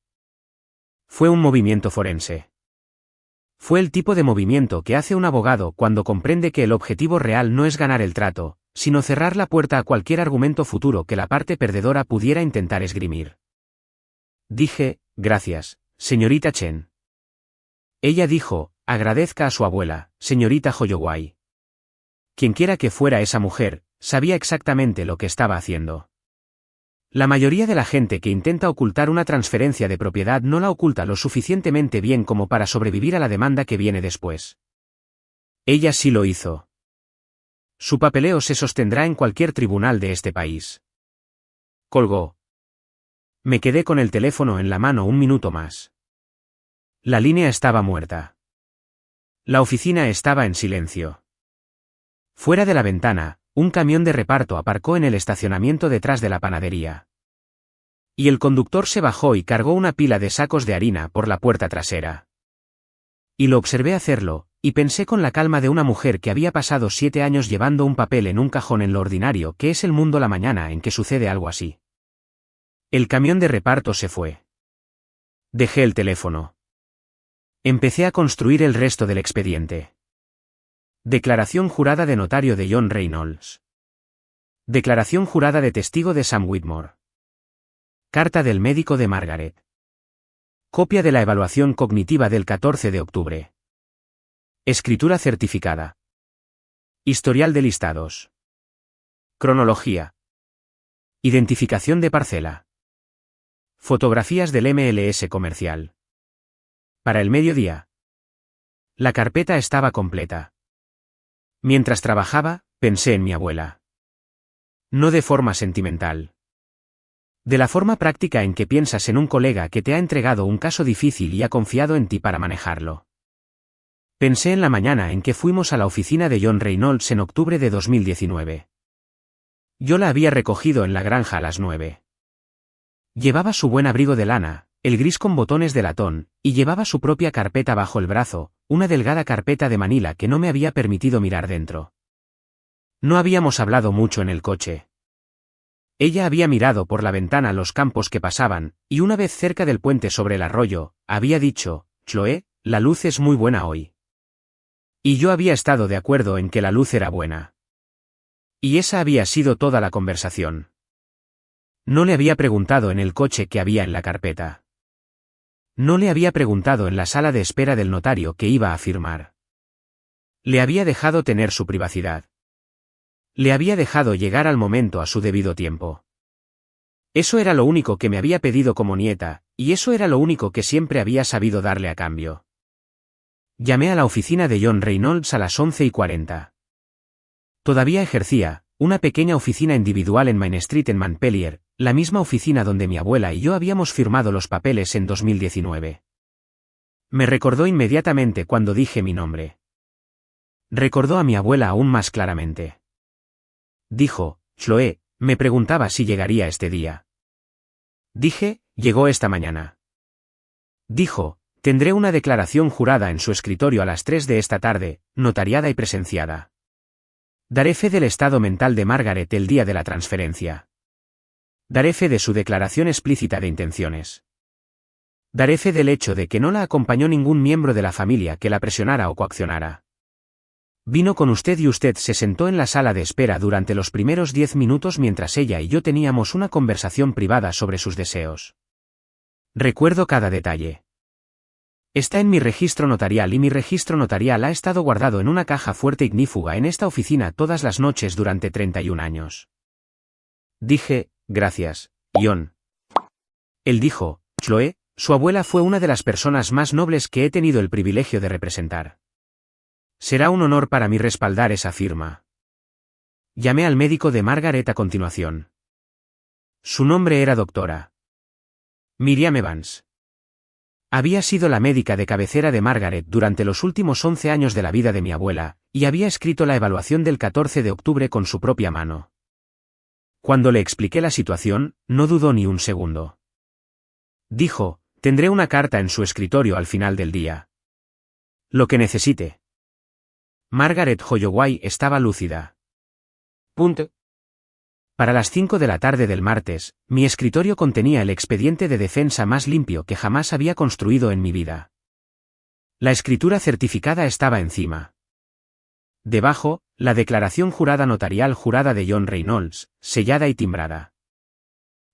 Fue un movimiento forense. Fue el tipo de movimiento que hace un abogado cuando comprende que el objetivo real no es ganar el trato, sino cerrar la puerta a cualquier argumento futuro que la parte perdedora pudiera intentar esgrimir. Dije, gracias, señorita Chen. Ella dijo, agradezca a su abuela, señorita Holloway. Quienquiera que fuera esa mujer, sabía exactamente lo que estaba haciendo. La mayoría de la gente que intenta ocultar una transferencia de propiedad no la oculta lo suficientemente bien como para sobrevivir a la demanda que viene después. Ella sí lo hizo. Su papeleo se sostendrá en cualquier tribunal de este país. Colgó. Me quedé con el teléfono en la mano un minuto más. La línea estaba muerta. La oficina estaba en silencio. Fuera de la ventana, un camión de reparto aparcó en el estacionamiento detrás de la panadería. Y el conductor se bajó y cargó una pila de sacos de harina por la puerta trasera. Y lo observé hacerlo, y pensé con la calma de una mujer que había pasado 7 años llevando un papel en un cajón en lo ordinario que es el mundo la mañana en que sucede algo así. El camión de reparto se fue. Dejé el teléfono. Empecé a construir el resto del expediente. Declaración jurada de notario de John Reynolds. Declaración jurada de testigo de Sam Whitmore. Carta del médico de Margaret. Copia de la evaluación cognitiva del 14 de octubre. Escritura certificada. Historial de listados. Cronología. Identificación de parcela. Fotografías del MLS comercial. Para el mediodía. La carpeta estaba completa. Mientras trabajaba, pensé en mi abuela. No de forma sentimental. De la forma práctica en que piensas en un colega que te ha entregado un caso difícil y ha confiado en ti para manejarlo. Pensé en la mañana en que fuimos a la oficina de John Reynolds en octubre de 2019. Yo la había recogido en la granja a las 9. Llevaba su buen abrigo de lana, el gris con botones de latón, y llevaba su propia carpeta bajo el brazo, una delgada carpeta de Manila que no me había permitido mirar dentro. No habíamos hablado mucho en el coche. Ella había mirado por la ventana los campos que pasaban, y una vez cerca del puente sobre el arroyo, había dicho, Chloe, la luz es muy buena hoy. Y yo había estado de acuerdo en que la luz era buena. Y esa había sido toda la conversación. No le había preguntado en el coche qué había en la carpeta. No le había preguntado en la sala de espera del notario qué iba a firmar. Le había dejado tener su privacidad. Le había dejado llegar al momento a su debido tiempo. Eso era lo único que me había pedido como nieta, y eso era lo único que siempre había sabido darle a cambio. Llamé a la oficina de John Reynolds a las 11:40. Todavía ejercía, una pequeña oficina individual en Main Street en Montpelier, la misma oficina donde mi abuela y yo habíamos firmado los papeles en 2019. Me recordó inmediatamente cuando dije mi nombre. Recordó a mi abuela aún más claramente. Dijo, Chloe, me preguntaba si llegaría este día. Dije, llegó esta mañana. Dijo, tendré una declaración jurada en su escritorio a las 3 de esta tarde, notariada y presenciada. Daré fe del estado mental de Margaret el día de la transferencia. Daré fe de su declaración explícita de intenciones. Daré fe del hecho de que no la acompañó ningún miembro de la familia que la presionara o coaccionara. Vino con usted y usted se sentó en la sala de espera durante los primeros 10 minutos mientras ella y yo teníamos una conversación privada sobre sus deseos. Recuerdo cada detalle. Está en mi registro notarial y mi registro notarial ha estado guardado en una caja fuerte ignífuga en esta oficina todas las noches durante 31 años. Dije, gracias, John. Él dijo, Chloe, su abuela fue una de las personas más nobles que he tenido el privilegio de representar. Será un honor para mí respaldar esa firma. Llamé al médico de Margaret a continuación. Su nombre era doctora Miriam Evans. Había sido la médica de cabecera de Margaret durante los últimos 11 años de la vida de mi abuela, y había escrito la evaluación del 14 de octubre con su propia mano. Cuando le expliqué la situación, no dudó ni un segundo. Dijo, tendré una carta en su escritorio al final del día. Lo que necesite. Margaret Holloway estaba lúcida. Punto. Para las 5 de la tarde del martes, mi escritorio contenía el expediente de defensa más limpio que jamás había construido en mi vida. La escritura certificada estaba encima. Debajo, la declaración jurada notarial jurada de John Reynolds, sellada y timbrada.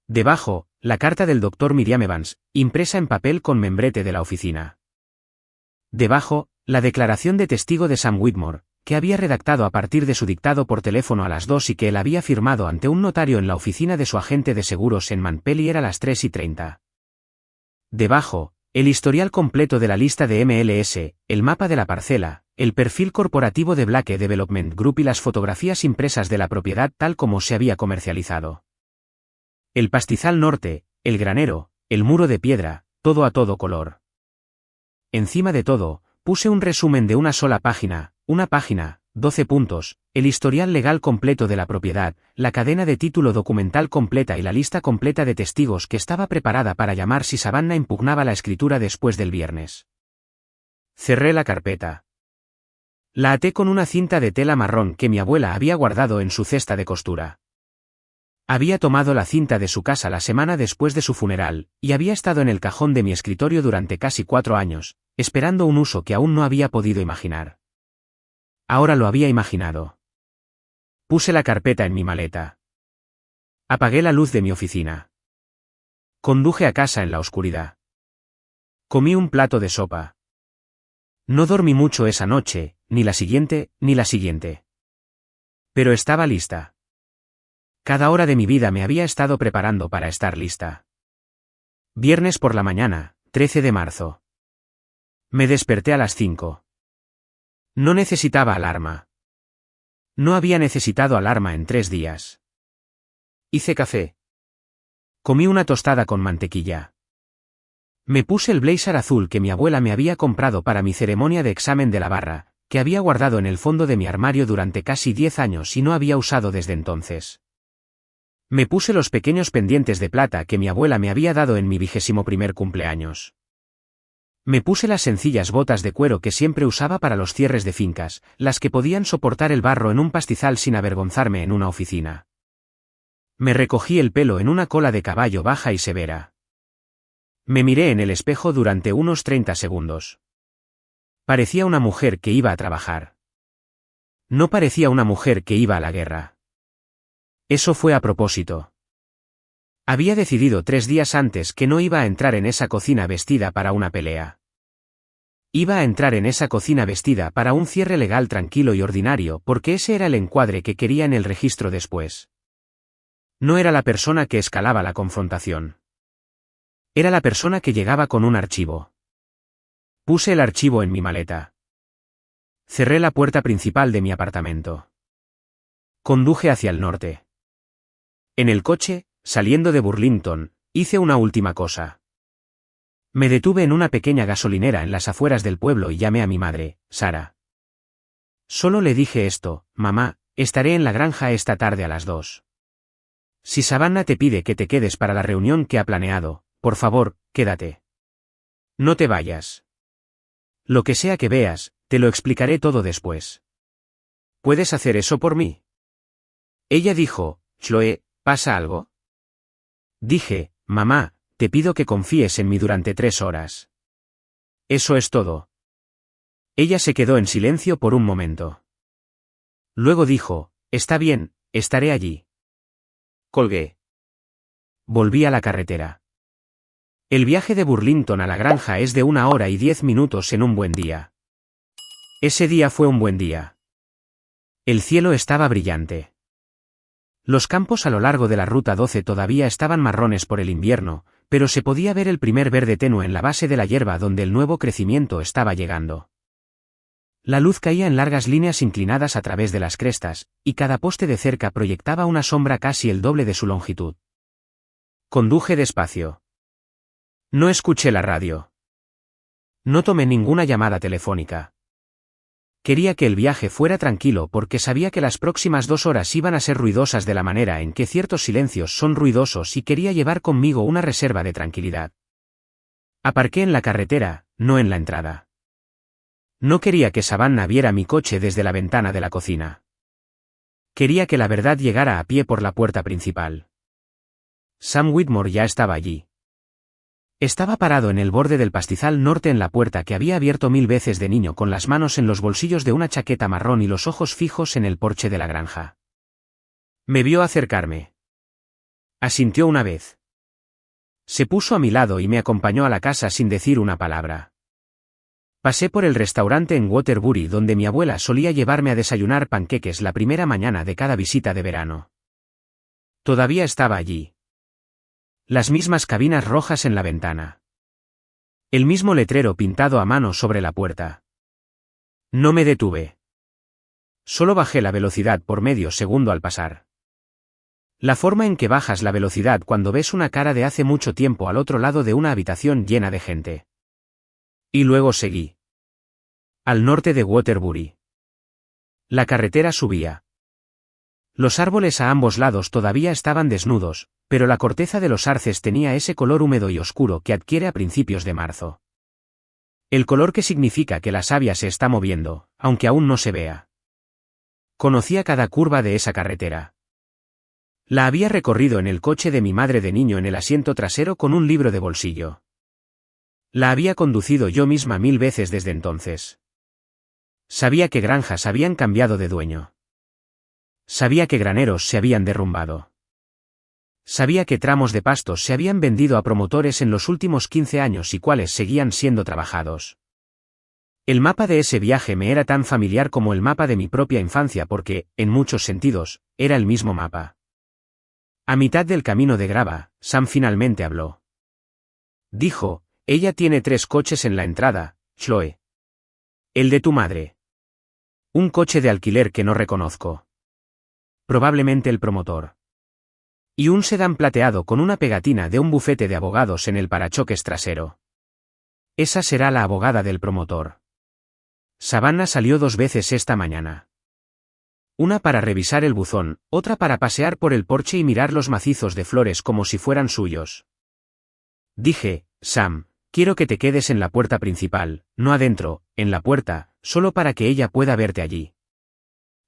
Debajo, la carta del Dr. Miriam Evans, impresa en papel con membrete de la oficina. Debajo, la declaración de testigo de Sam Whitmore, que había redactado a partir de su dictado por teléfono a las 2 y que él había firmado ante un notario en la oficina de su agente de seguros en Montpelier a las 3:30. Debajo, el historial completo de la lista de MLS, el mapa de la parcela, el perfil corporativo de Blake Development Group y las fotografías impresas de la propiedad tal como se había comercializado. El pastizal norte, el granero, el muro de piedra, todo a todo color. Encima de todo, puse un resumen de una sola página, 12 puntos, el historial legal completo de la propiedad, la cadena de título documental completa y la lista completa de testigos que estaba preparada para llamar si Savannah impugnaba la escritura después del viernes. Cerré la carpeta. La até con una cinta de tela marrón que mi abuela había guardado en su cesta de costura. Había tomado la cinta de su casa la semana después de su funeral, y había estado en el cajón de mi escritorio durante casi 4 años, esperando un uso que aún no había podido imaginar. Ahora lo había imaginado. Puse la carpeta en mi maleta. Apagué la luz de mi oficina. Conduje a casa en la oscuridad. Comí un plato de sopa. No dormí mucho esa noche, ni la siguiente, ni la siguiente. Pero estaba lista. Cada hora de mi vida me había estado preparando para estar lista. Viernes por la mañana, 13 de marzo. Me desperté a las 5. No necesitaba alarma. No había necesitado alarma en 3 días. Hice café. Comí una tostada con mantequilla. Me puse el blazer azul que mi abuela me había comprado para mi ceremonia de examen de la barra, que había guardado en el fondo de mi armario durante casi 10 años y no había usado desde entonces. Me puse los pequeños pendientes de plata que mi abuela me había dado en mi 21º cumpleaños. Me puse las sencillas botas de cuero que siempre usaba para los cierres de fincas, las que podían soportar el barro en un pastizal sin avergonzarme en una oficina. Me recogí el pelo en una cola de caballo baja y severa. Me miré en el espejo durante unos 30 segundos. Parecía una mujer que iba a trabajar. No parecía una mujer que iba a la guerra. Eso fue a propósito. Había decidido 3 días antes que no iba a entrar en esa cocina vestida para una pelea. Iba a entrar en esa cocina vestida para un cierre legal tranquilo y ordinario porque ese era el encuadre que quería en el registro después. No era la persona que escalaba la confrontación. Era la persona que llegaba con un archivo. Puse el archivo en mi maleta. Cerré la puerta principal de mi apartamento. Conduje hacia el norte. En el coche, saliendo de Burlington, hice una última cosa. Me detuve en una pequeña gasolinera en las afueras del pueblo y llamé a mi madre, Sara. Solo le dije esto: mamá, estaré en la granja esta tarde a las 2. Si Savannah te pide que te quedes para la reunión que ha planeado, por favor, quédate. No te vayas. Lo que sea que veas, te lo explicaré todo después. ¿Puedes hacer eso por mí? Ella dijo, Chloe, ¿pasa algo? Dije, mamá, te pido que confíes en mí durante 3 horas. Eso es todo. Ella se quedó en silencio por un momento. Luego dijo, está bien, estaré allí. Colgué. Volví a la carretera. El viaje de Burlington a la granja es de 1 hora y 10 minutos en un buen día. Ese día fue un buen día. El cielo estaba brillante. Los campos a lo largo de la Ruta 12 todavía estaban marrones por el invierno, pero se podía ver el primer verde tenue en la base de la hierba donde el nuevo crecimiento estaba llegando. La luz caía en largas líneas inclinadas a través de las crestas, y cada poste de cerca proyectaba una sombra casi el doble de su longitud. Conduje despacio. No escuché la radio. No tomé ninguna llamada telefónica. Quería que el viaje fuera tranquilo porque sabía que las próximas 2 horas iban a ser ruidosas de la manera en que ciertos silencios son ruidosos y quería llevar conmigo una reserva de tranquilidad. Aparqué en la carretera, no en la entrada. No quería que Savannah viera mi coche desde la ventana de la cocina. Quería que la verdad llegara a pie por la puerta principal. Sam Whitmore ya estaba allí. Estaba parado en el borde del pastizal norte en la puerta que había abierto 1000 veces de niño con las manos en los bolsillos de una chaqueta marrón y los ojos fijos en el porche de la granja. Me vio acercarme. Asintió una vez. Se puso a mi lado y me acompañó a la casa sin decir una palabra. Pasé por el restaurante en Waterbury donde mi abuela solía llevarme a desayunar panqueques la primera mañana de cada visita de verano. Todavía estaba allí. Las mismas cabinas rojas en la ventana. El mismo letrero pintado a mano sobre la puerta. No me detuve. Solo bajé la velocidad por medio segundo al pasar. La forma en que bajas la velocidad cuando ves una cara de hace mucho tiempo al otro lado de una habitación llena de gente. Y luego seguí. Al norte de Waterbury. La carretera subía. Los árboles a ambos lados todavía estaban desnudos, pero la corteza de los arces tenía ese color húmedo y oscuro que adquiere a principios de marzo. El color que significa que la savia se está moviendo, aunque aún no se vea. Conocía cada curva de esa carretera. La había recorrido en el coche de mi madre de niño en el asiento trasero con un libro de bolsillo. La había conducido yo misma 1000 veces desde entonces. Sabía que granjas habían cambiado de dueño. Sabía que graneros se habían derrumbado. Sabía que tramos de pastos se habían vendido a promotores en los últimos 15 años y cuáles seguían siendo trabajados. El mapa de ese viaje me era tan familiar como el mapa de mi propia infancia porque, en muchos sentidos, era el mismo mapa. A mitad del camino de grava, Sam finalmente habló. Dijo, ella tiene 3 coches en la entrada, Chloe. El de tu madre. Un coche de alquiler que no reconozco. Probablemente el promotor. Y un sedán plateado con una pegatina de un bufete de abogados en el parachoques trasero. Esa será la abogada del promotor. Savannah salió 2 veces esta mañana. Una para revisar el buzón, otra para pasear por el porche y mirar los macizos de flores como si fueran suyos. Dije, Sam, quiero que te quedes en la puerta principal, no adentro, en la puerta, solo para que ella pueda verte allí.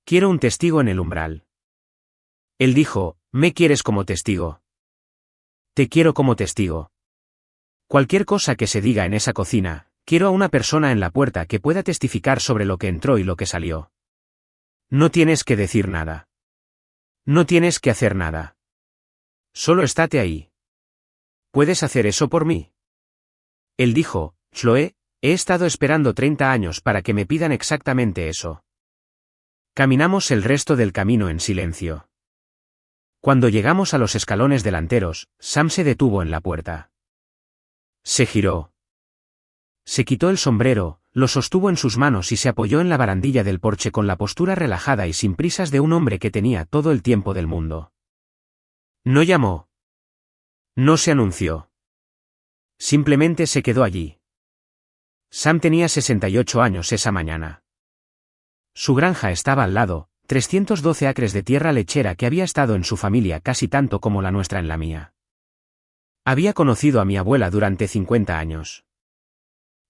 Quiero un testigo en el umbral. Él dijo, ¿me quieres como testigo? Te quiero como testigo. Cualquier cosa que se diga en esa cocina, quiero a una persona en la puerta que pueda testificar sobre lo que entró y lo que salió. No tienes que decir nada. No tienes que hacer nada. Solo estate ahí. ¿Puedes hacer eso por mí? Él dijo, Chloe, he estado esperando 30 años para que me pidan exactamente eso. Caminamos el resto del camino en silencio. Cuando llegamos a los escalones delanteros, Sam se detuvo en la puerta. Se giró. Se quitó el sombrero, lo sostuvo en sus manos y se apoyó en la barandilla del porche con la postura relajada y sin prisas de un hombre que tenía todo el tiempo del mundo. No llamó. No se anunció. Simplemente se quedó allí. Sam tenía 68 años esa mañana. Su granja estaba al lado, 312 acres de tierra lechera que había estado en su familia casi tanto como la nuestra en la mía. Había conocido a mi abuela durante 50 años.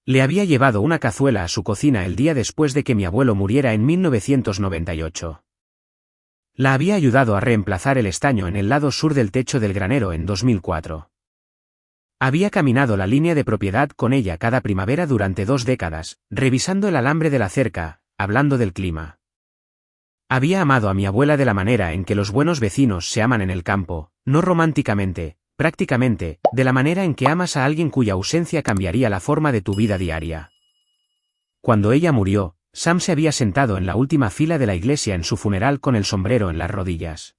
Le había llevado una cazuela a su cocina el día después de que mi abuelo muriera en 1998. La había ayudado a reemplazar el estaño en el lado sur del techo del granero en 2004. Había caminado la línea de propiedad con ella cada primavera durante 2 décadas, revisando el alambre de la cerca, hablando del clima. Había amado a mi abuela de la manera en que los buenos vecinos se aman en el campo, no románticamente, prácticamente, de la manera en que amas a alguien cuya ausencia cambiaría la forma de tu vida diaria. Cuando ella murió, Sam se había sentado en la última fila de la iglesia en su funeral con el sombrero en las rodillas.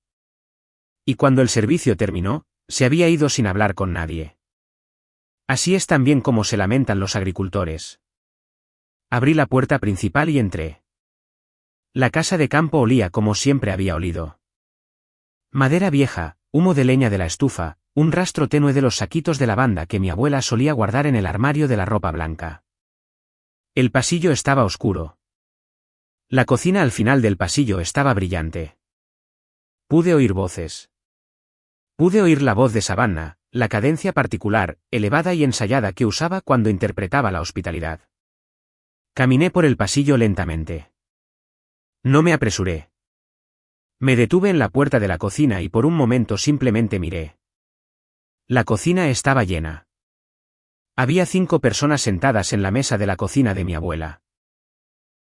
Y cuando el servicio terminó, se había ido sin hablar con nadie. Así es también como se lamentan los agricultores. Abrí la puerta principal y entré. La casa de campo olía como siempre había olido. Madera vieja, humo de leña de la estufa, un rastro tenue de los saquitos de lavanda que mi abuela solía guardar en el armario de la ropa blanca. El pasillo estaba oscuro. La cocina al final del pasillo estaba brillante. Pude oír voces. Pude oír la voz de Savannah, la cadencia particular, elevada y ensayada que usaba cuando interpretaba la hospitalidad. Caminé por el pasillo lentamente. No me apresuré. Me detuve en la puerta de la cocina y por un momento simplemente miré. La cocina estaba llena. Había 5 personas sentadas en la mesa de la cocina de mi abuela.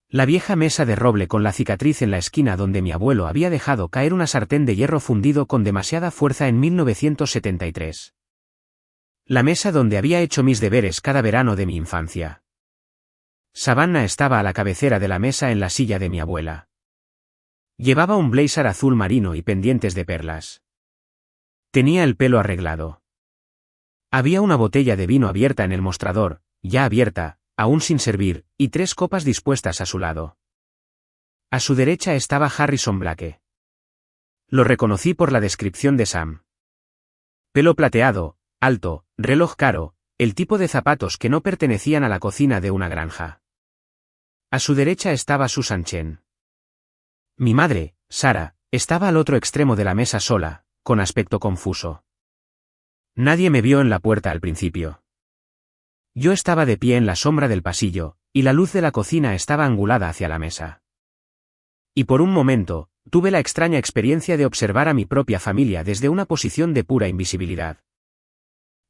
La vieja mesa de roble con la cicatriz en la esquina donde mi abuelo había dejado caer una sartén de hierro fundido con demasiada fuerza en 1973. La mesa donde había hecho mis deberes cada verano de mi infancia. Savannah estaba a la cabecera de la mesa en la silla de mi abuela. Llevaba un blazer azul marino y pendientes de perlas. Tenía el pelo arreglado. Había una botella de vino abierta en el mostrador, ya abierta, aún sin servir, y 3 copas dispuestas a su lado. A su derecha estaba Harrison Blake. Lo reconocí por la descripción de Sam. Pelo plateado, alto, reloj caro, el tipo de zapatos que no pertenecían a la cocina de una granja. A su derecha estaba Susan Chen. Mi madre, Sara, estaba al otro extremo de la mesa sola, con aspecto confuso. Nadie me vio en la puerta al principio. Yo estaba de pie en la sombra del pasillo, y la luz de la cocina estaba angulada hacia la mesa. Y por un momento, tuve la extraña experiencia de observar a mi propia familia desde una posición de pura invisibilidad.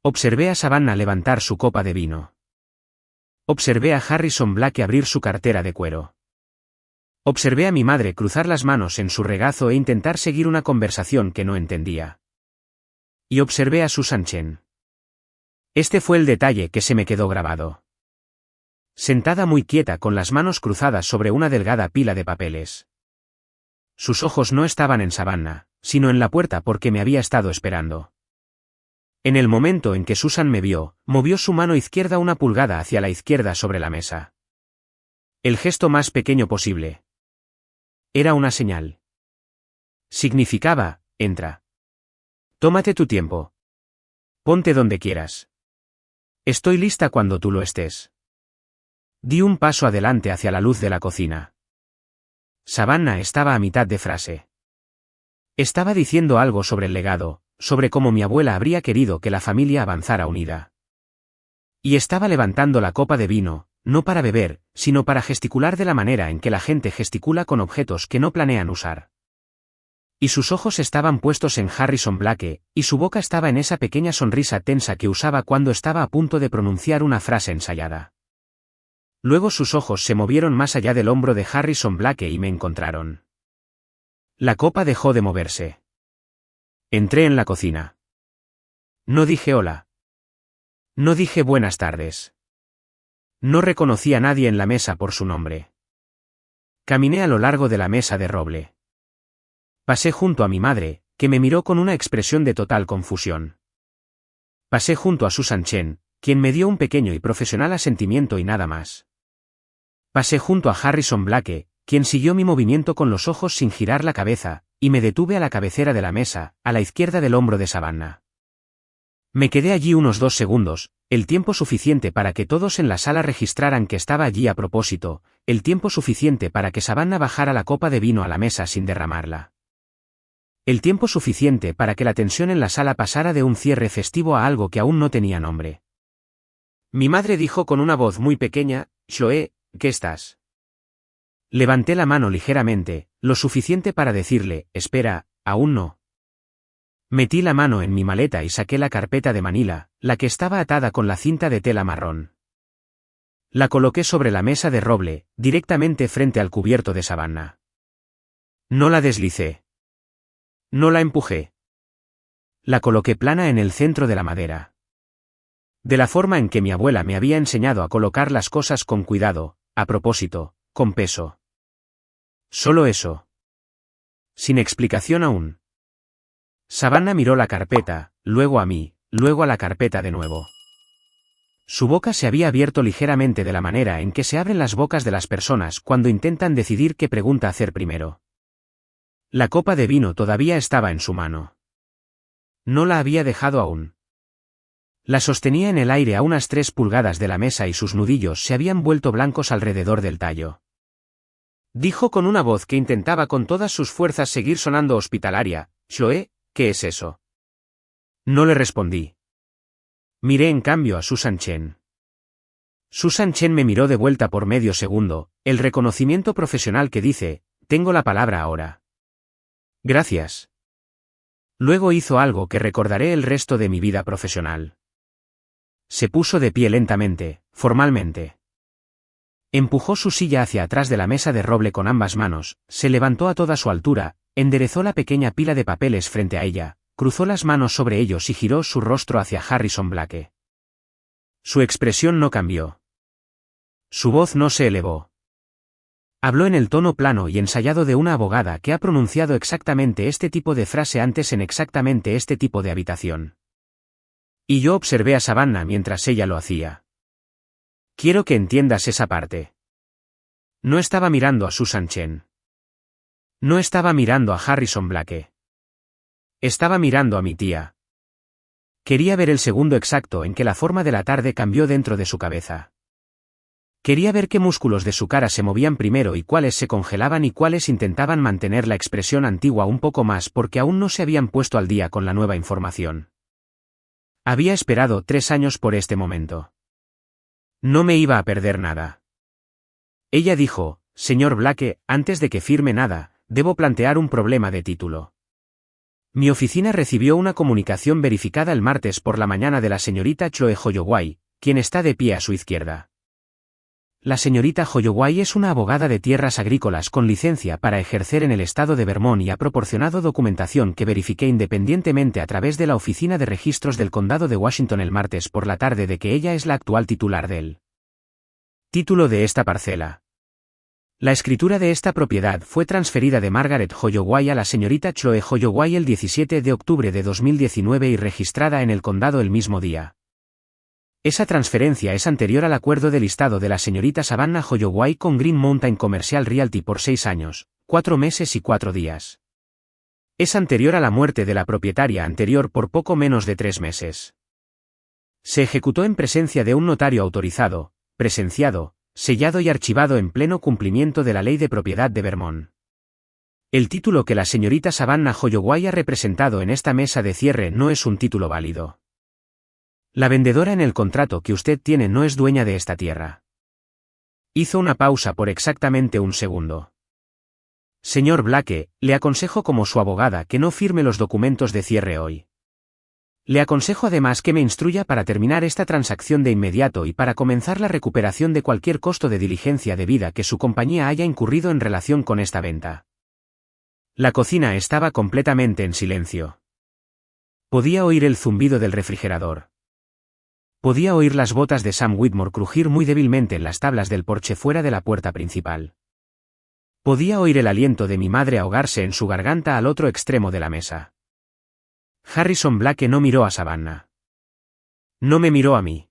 Observé a Savannah levantar su copa de vino. Observé a Harrison Blake abrir su cartera de cuero. Observé a mi madre cruzar las manos en su regazo e intentar seguir una conversación que no entendía. Y observé a Susan Chen. Este fue el detalle que se me quedó grabado. Sentada muy quieta con las manos cruzadas sobre una delgada pila de papeles. Sus ojos no estaban en Savannah, sino en la puerta porque me había estado esperando. En el momento en que Susan me vio, movió su mano izquierda 1 pulgada hacia la izquierda sobre la mesa. El gesto más pequeño posible. Era una señal. Significaba, entra. Tómate tu tiempo. Ponte donde quieras. Estoy lista cuando tú lo estés. Di un paso adelante hacia la luz de la cocina. Savannah estaba a mitad de frase. Estaba diciendo algo sobre el legado, sobre cómo mi abuela habría querido que la familia avanzara unida. Y estaba levantando la copa de vino, no para beber, sino para gesticular de la manera en que la gente gesticula con objetos que no planean usar. Y sus ojos estaban puestos en Harrison Blake, y su boca estaba en esa pequeña sonrisa tensa que usaba cuando estaba a punto de pronunciar una frase ensayada. Luego sus ojos se movieron más allá del hombro de Harrison Blake y me encontraron. La copa dejó de moverse. Entré en la cocina. No dije hola. No dije buenas tardes. No reconocí a nadie en la mesa por su nombre. Caminé a lo largo de la mesa de roble. Pasé junto a mi madre, que me miró con una expresión de total confusión. Pasé junto a Susan Chen, quien me dio un pequeño y profesional asentimiento y nada más. Pasé junto a Harrison Blake, quien siguió mi movimiento con los ojos sin girar la cabeza, y me detuve a la cabecera de la mesa, a la izquierda del hombro de Savannah. Me quedé allí unos 2 segundos, el tiempo suficiente para que todos en la sala registraran que estaba allí a propósito, el tiempo suficiente para que Savannah bajara la copa de vino a la mesa sin derramarla. El tiempo suficiente para que la tensión en la sala pasara de un cierre festivo a algo que aún no tenía nombre. Mi madre dijo con una voz muy pequeña, «Chloe, ¿qué estás?» Levanté la mano ligeramente, lo suficiente para decirle, «Espera, aún no». Metí la mano en mi maleta y saqué la carpeta de Manila, la que estaba atada con la cinta de tela marrón. La coloqué sobre la mesa de roble, directamente frente al cubierto de Savannah. No la deslicé. No la empujé. La coloqué plana en el centro de la madera. De la forma en que mi abuela me había enseñado a colocar las cosas con cuidado, a propósito, con peso. Solo eso. Sin explicación aún. Savannah miró la carpeta, luego a mí, luego a la carpeta de nuevo. Su boca se había abierto ligeramente de la manera en que se abren las bocas de las personas cuando intentan decidir qué pregunta hacer primero. La copa de vino todavía estaba en su mano. No la había dejado aún. La sostenía en el aire a unas 3 pulgadas de la mesa y sus nudillos se habían vuelto blancos alrededor del tallo. Dijo con una voz que intentaba con todas sus fuerzas seguir sonando hospitalaria: «Chloe, ¿qué es eso?». No le respondí. Miré en cambio a Susan Chen. Susan Chen me miró de vuelta por medio segundo, el reconocimiento profesional que dice: «Tengo la palabra ahora». Gracias. Luego hizo algo que recordaré el resto de mi vida profesional. Se puso de pie lentamente, formalmente. Empujó su silla hacia atrás de la mesa de roble con ambas manos, se levantó a toda su altura, enderezó la pequeña pila de papeles frente a ella, cruzó las manos sobre ellos y giró su rostro hacia Harrison Blake. Su expresión no cambió. Su voz no se elevó. Habló en el tono plano y ensayado de una abogada que ha pronunciado exactamente este tipo de frase antes en exactamente este tipo de habitación. Y yo observé a Savannah mientras ella lo hacía. Quiero que entiendas esa parte. No estaba mirando a Susan Chen. No estaba mirando a Harrison Blake. Estaba mirando a mi tía. Quería ver el segundo exacto en que la forma de la tarde cambió dentro de su cabeza. Quería ver qué músculos de su cara se movían primero y cuáles se congelaban y cuáles intentaban mantener la expresión antigua un poco más porque aún no se habían puesto al día con la nueva información. Había esperado 3 años por este momento. No me iba a perder nada. Ella dijo: «Señor Blake, antes de que firme nada, debo plantear un problema de título». Mi oficina recibió una comunicación verificada el martes por la mañana de la señorita Chloe Holloway, quien está de pie a su izquierda. La señorita Holloway es una abogada de tierras agrícolas con licencia para ejercer en el estado de Vermont y ha proporcionado documentación que verifiqué independientemente a través de la Oficina de Registros del Condado de Washington el martes por la tarde de que ella es la actual titular del título de esta parcela. La escritura de esta propiedad fue transferida de Margaret Holloway a la señorita Chloe Holloway el 17 de octubre de 2019 y registrada en el condado el mismo día. Esa transferencia es anterior al acuerdo de listado de la señorita Savannah Holloway con Green Mountain Commercial Realty por 6 años, 4 meses y 4 días. Es anterior a la muerte de la propietaria anterior por poco menos de 3 meses. Se ejecutó en presencia de un notario autorizado, presenciado, sellado y archivado en pleno cumplimiento de la ley de propiedad de Vermont. El título que la señorita Savannah Holloway ha representado en esta mesa de cierre no es un título válido. La vendedora en el contrato que usted tiene no es dueña de esta tierra. Hizo una pausa por exactamente un segundo. Señor Blake, le aconsejo como su abogada que no firme los documentos de cierre hoy. Le aconsejo además que me instruya para terminar esta transacción de inmediato y para comenzar la recuperación de cualquier costo de diligencia debida que su compañía haya incurrido en relación con esta venta. La cocina estaba completamente en silencio. Podía oír el zumbido del refrigerador. Podía oír las botas de Sam Whitmore crujir muy débilmente en las tablas del porche fuera de la puerta principal. Podía oír el aliento de mi madre ahogarse en su garganta al otro extremo de la mesa. Harrison Blake no miró a Savannah. No me miró a mí.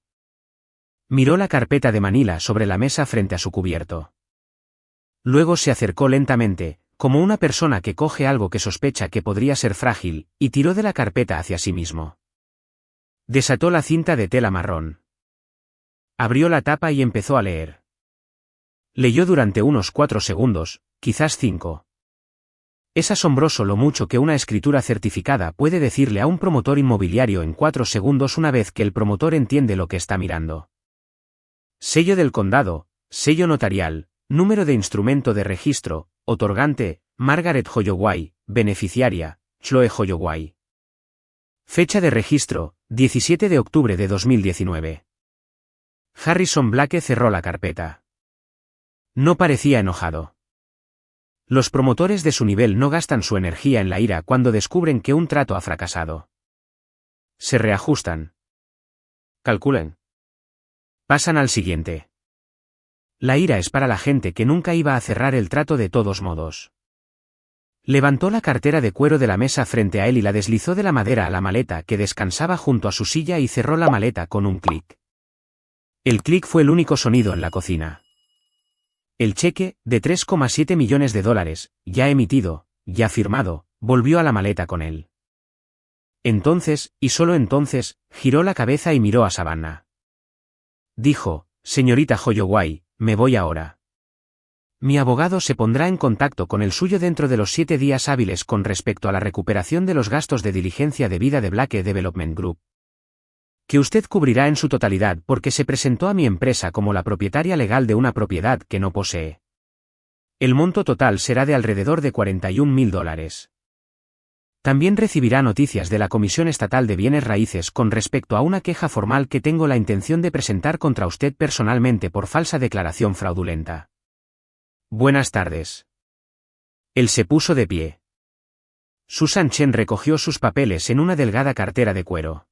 Miró la carpeta de Manila sobre la mesa frente a su cubierto. Luego se acercó lentamente, como una persona que coge algo que sospecha que podría ser frágil, y tiró de la carpeta hacia sí mismo. Desató la cinta de tela marrón. Abrió la tapa y empezó a leer. Leyó durante unos 4 segundos, quizás 5. Es asombroso lo mucho que una escritura certificada puede decirle a un promotor inmobiliario en 4 segundos una vez que el promotor entiende lo que está mirando. Sello del condado, sello notarial, número de instrumento de registro, otorgante, Margaret Holloway, beneficiaria, Chloe Holloway. Fecha de registro, 17 de octubre de 2019. Harrison Blake cerró la carpeta. No parecía enojado. Los promotores de su nivel no gastan su energía en la ira cuando descubren que un trato ha fracasado. Se reajustan. Calculen. Pasan al siguiente. La ira es para la gente que nunca iba a cerrar el trato de todos modos. Levantó la cartera de cuero de la mesa frente a él y la deslizó de la madera a la maleta que descansaba junto a su silla y cerró la maleta con un clic. El clic fue el único sonido en la cocina. El cheque, de 3,7 millones de dólares, ya emitido, ya firmado, volvió a la maleta con él. Entonces, y solo entonces, giró la cabeza y miró a Savannah. Dijo: «Señorita Holloway, me voy ahora. Mi abogado se pondrá en contacto con el suyo dentro de los 7 días hábiles con respecto a la recuperación de los gastos de diligencia debida de Blake Development Group, que usted cubrirá en su totalidad porque se presentó a mi empresa como la propietaria legal de una propiedad que no posee. El monto total será de alrededor de $41,000. También recibirá noticias de la Comisión Estatal de Bienes Raíces con respecto a una queja formal que tengo la intención de presentar contra usted personalmente por falsa declaración fraudulenta. Buenas tardes». Él se puso de pie. Susan Chen recogió sus papeles en una delgada cartera de cuero.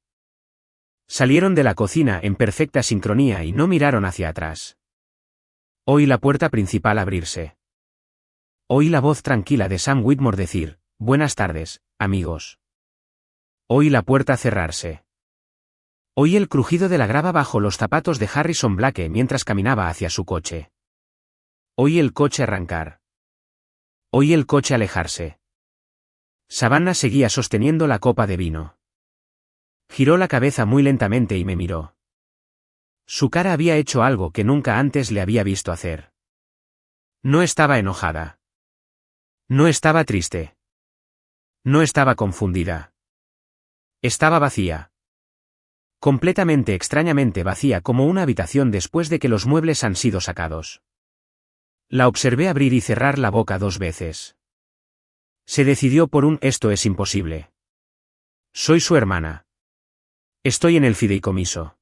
Salieron de la cocina en perfecta sincronía y no miraron hacia atrás. Oí la puerta principal abrirse. Oí la voz tranquila de Sam Whitmore decir: «Buenas tardes, amigos». Oí la puerta cerrarse. Oí el crujido de la grava bajo los zapatos de Harrison Blake mientras caminaba hacia su coche. Oí el coche arrancar. Oí el coche alejarse. Savannah seguía sosteniendo la copa de vino. Giró la cabeza muy lentamente y me miró. Su cara había hecho algo que nunca antes le había visto hacer. No estaba enojada. No estaba triste. No estaba confundida. Estaba vacía. Completamente extrañamente vacía como una habitación después de que los muebles han sido sacados. La observé abrir y cerrar la boca 2 veces. Se decidió por un «esto es imposible». «Soy su hermana. Estoy en el fideicomiso».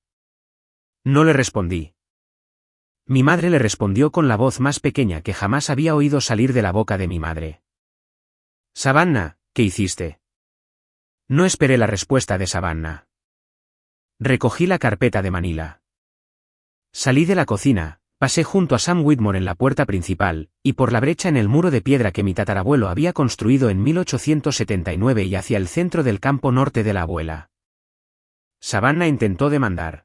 No le respondí. Mi madre le respondió con la voz más pequeña que jamás había oído salir de la boca de mi madre. «Savannah, ¿qué hiciste?» No esperé la respuesta de Savannah. Recogí la carpeta de Manila. Salí de la cocina. Pasé junto a Sam Whitmore en la puerta principal, y por la brecha en el muro de piedra que mi tatarabuelo había construido en 1879 y hacia el centro del campo norte de la abuela. Savannah intentó demandar.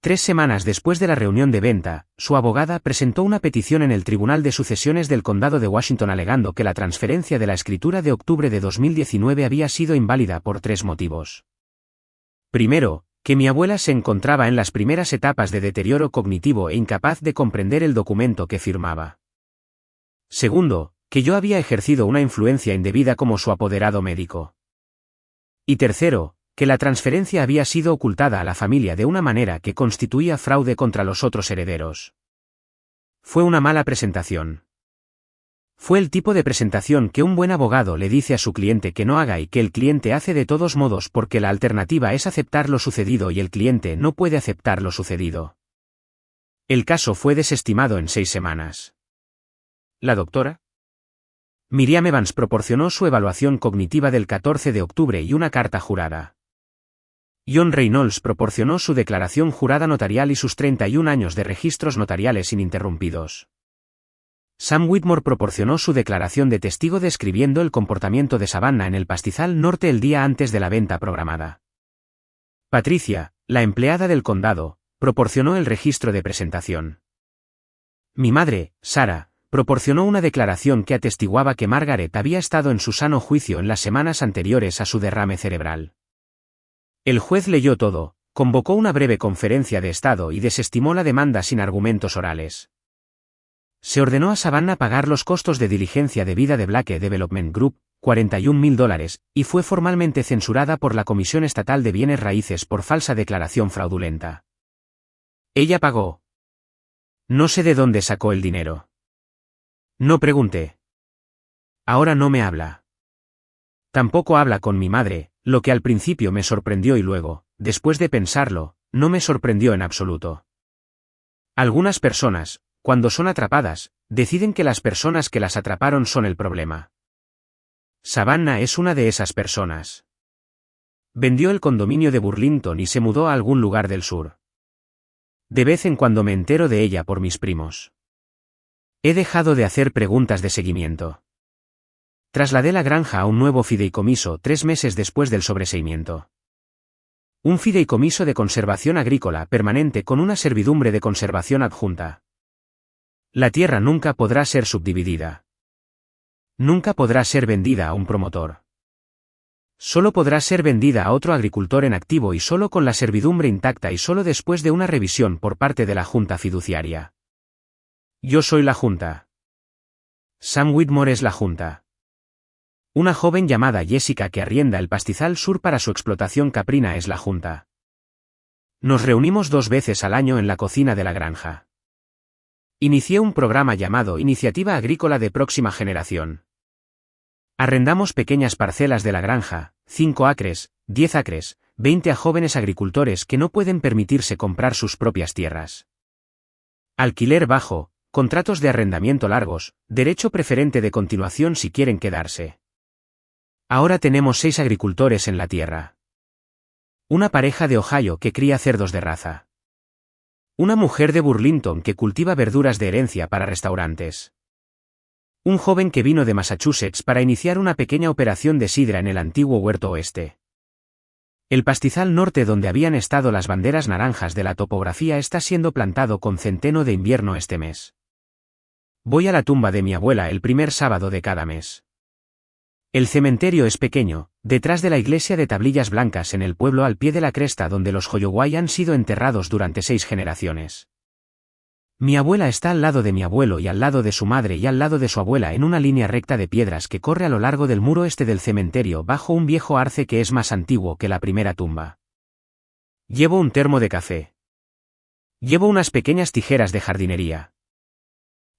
3 semanas después de la reunión de venta, su abogada presentó una petición en el Tribunal de Sucesiones del Condado de Washington alegando que la transferencia de la escritura de octubre de 2019 había sido inválida por 3 motivos. Primero, que mi abuela se encontraba en las primeras etapas de deterioro cognitivo e incapaz de comprender el documento que firmaba. Segundo, que yo había ejercido una influencia indebida como su apoderado médico. Y tercero, que la transferencia había sido ocultada a la familia de una manera que constituía fraude contra los otros herederos. Fue una mala presentación. Fue el tipo de presentación que un buen abogado le dice a su cliente que no haga y que el cliente hace de todos modos porque la alternativa es aceptar lo sucedido y el cliente no puede aceptar lo sucedido. El caso fue desestimado en 6 semanas. La doctora Miriam Evans proporcionó su evaluación cognitiva del 14 de octubre y una carta jurada. John Reynolds proporcionó su declaración jurada notarial y sus 31 años de registros notariales ininterrumpidos. Sam Whitmore proporcionó su declaración de testigo describiendo el comportamiento de Savannah en el pastizal norte el día antes de la venta programada. Patricia, la empleada del condado, proporcionó el registro de presentación. Mi madre, Sarah, proporcionó una declaración que atestiguaba que Margaret había estado en su sano juicio en las semanas anteriores a su derrame cerebral. El juez leyó todo, convocó una breve conferencia de estado y desestimó la demanda sin argumentos orales. Se ordenó a Savannah pagar los costos de diligencia debida de Blake Development Group, $41,000, y fue formalmente censurada por la Comisión Estatal de Bienes Raíces por falsa declaración fraudulenta. Ella pagó. No sé de dónde sacó el dinero. No pregunté. Ahora no me habla. Tampoco habla con mi madre, lo que al principio me sorprendió y luego, después de pensarlo, no me sorprendió en absoluto. Algunas personas, cuando son atrapadas, deciden que las personas que las atraparon son el problema. Savannah es una de esas personas. Vendió el condominio de Burlington y se mudó a algún lugar del sur. De vez en cuando me entero de ella por mis primos. He dejado de hacer preguntas de seguimiento. Trasladé la granja a un nuevo fideicomiso 3 meses después del sobreseimiento. Un fideicomiso de conservación agrícola permanente con una servidumbre de conservación adjunta. La tierra nunca podrá ser subdividida. Nunca podrá ser vendida a un promotor. Solo podrá ser vendida a otro agricultor en activo y solo con la servidumbre intacta y solo después de una revisión por parte de la Junta Fiduciaria. Yo soy la Junta. Sam Whitmore es la Junta. Una joven llamada Jessica que arrienda el pastizal sur para su explotación caprina es la Junta. Nos reunimos 2 veces al año en la cocina de la granja. Inicié un programa llamado Iniciativa Agrícola de Próxima Generación. Arrendamos pequeñas parcelas de la granja, 5 acres, 10 acres, 20 a jóvenes agricultores que no pueden permitirse comprar sus propias tierras. Alquiler bajo, contratos de arrendamiento largos, derecho preferente de continuación si quieren quedarse. Ahora tenemos 6 agricultores en la tierra. Una pareja de Ohio que cría cerdos de raza. Una mujer de Burlington que cultiva verduras de herencia para restaurantes. Un joven que vino de Massachusetts para iniciar una pequeña operación de sidra en el antiguo huerto oeste. El pastizal norte donde habían estado las banderas naranjas de la topografía está siendo plantado con centeno de invierno este mes. Voy a la tumba de mi abuela el primer sábado de cada mes. El cementerio es pequeño, detrás de la iglesia de tablillas blancas en el pueblo al pie de la cresta donde los Holloway han sido enterrados durante 6 generaciones. Mi abuela está al lado de mi abuelo y al lado de su madre y al lado de su abuela en una línea recta de piedras que corre a lo largo del muro este del cementerio bajo un viejo arce que es más antiguo que la primera tumba. Llevo un termo de café. Llevo unas pequeñas tijeras de jardinería.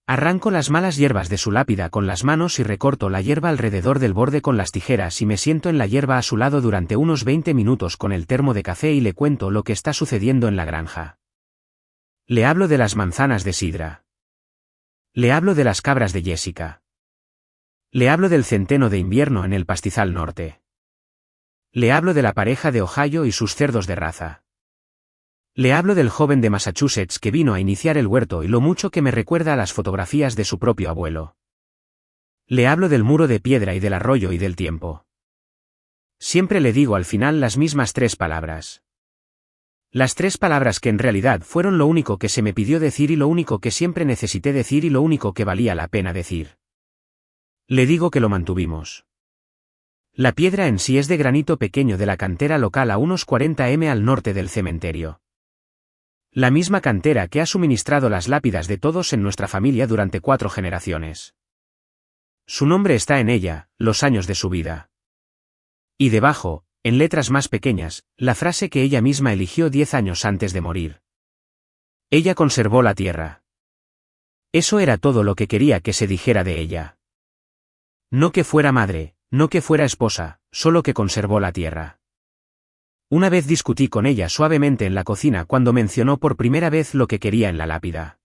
Arranco las malas hierbas de su lápida con las manos y recorto la hierba alrededor del borde con las tijeras y me siento en la hierba a su lado durante unos 20 minutos con el termo de café y le cuento lo que está sucediendo en la granja. Le hablo de las manzanas de sidra. Le hablo de las cabras de Jessica. Le hablo del centeno de invierno en el pastizal norte. Le hablo de la pareja de Ohio y sus cerdos de raza. Le hablo del joven de Massachusetts que vino a iniciar el huerto y lo mucho que me recuerda a las fotografías de su propio abuelo. Le hablo del muro de piedra y del arroyo y del tiempo. Siempre le digo al final las mismas 3 palabras. Las 3 palabras que en realidad fueron lo único que se me pidió decir y lo único que siempre necesité decir y lo único que valía la pena decir. Le digo que lo mantuvimos. La piedra en sí es de granito pequeño de la cantera local a unos 40 m al norte del cementerio. La misma cantera que ha suministrado las lápidas de todos en nuestra familia durante 4 generaciones. Su nombre está en ella, los años de su vida. Y debajo, en letras más pequeñas, la frase que ella misma eligió 10 años antes de morir. Ella conservó la tierra. Eso era todo lo que quería que se dijera de ella. No que fuera madre, no que fuera esposa, solo que conservó la tierra. Una vez discutí con ella suavemente en la cocina cuando mencionó por primera vez lo que quería en la lápida.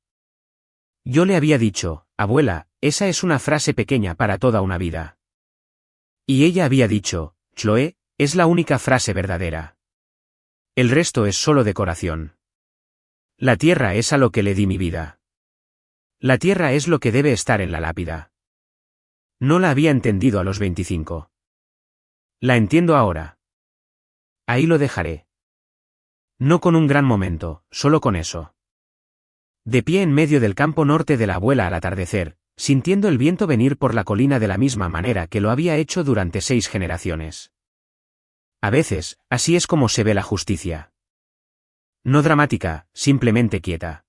Yo le había dicho, abuela, esa es una frase pequeña para toda una vida. Y ella había dicho, Chloe, es la única frase verdadera. El resto es solo decoración. La tierra es a lo que le di mi vida. La tierra es lo que debe estar en la lápida. No la había entendido a los 25. La entiendo ahora. Ahí lo dejaré. No con un gran momento, solo con eso. De pie en medio del campo norte de la abuela al atardecer, sintiendo el viento venir por la colina de la misma manera que lo había hecho durante 6 generaciones. A veces, así es como se ve la justicia. No dramática, simplemente quieta.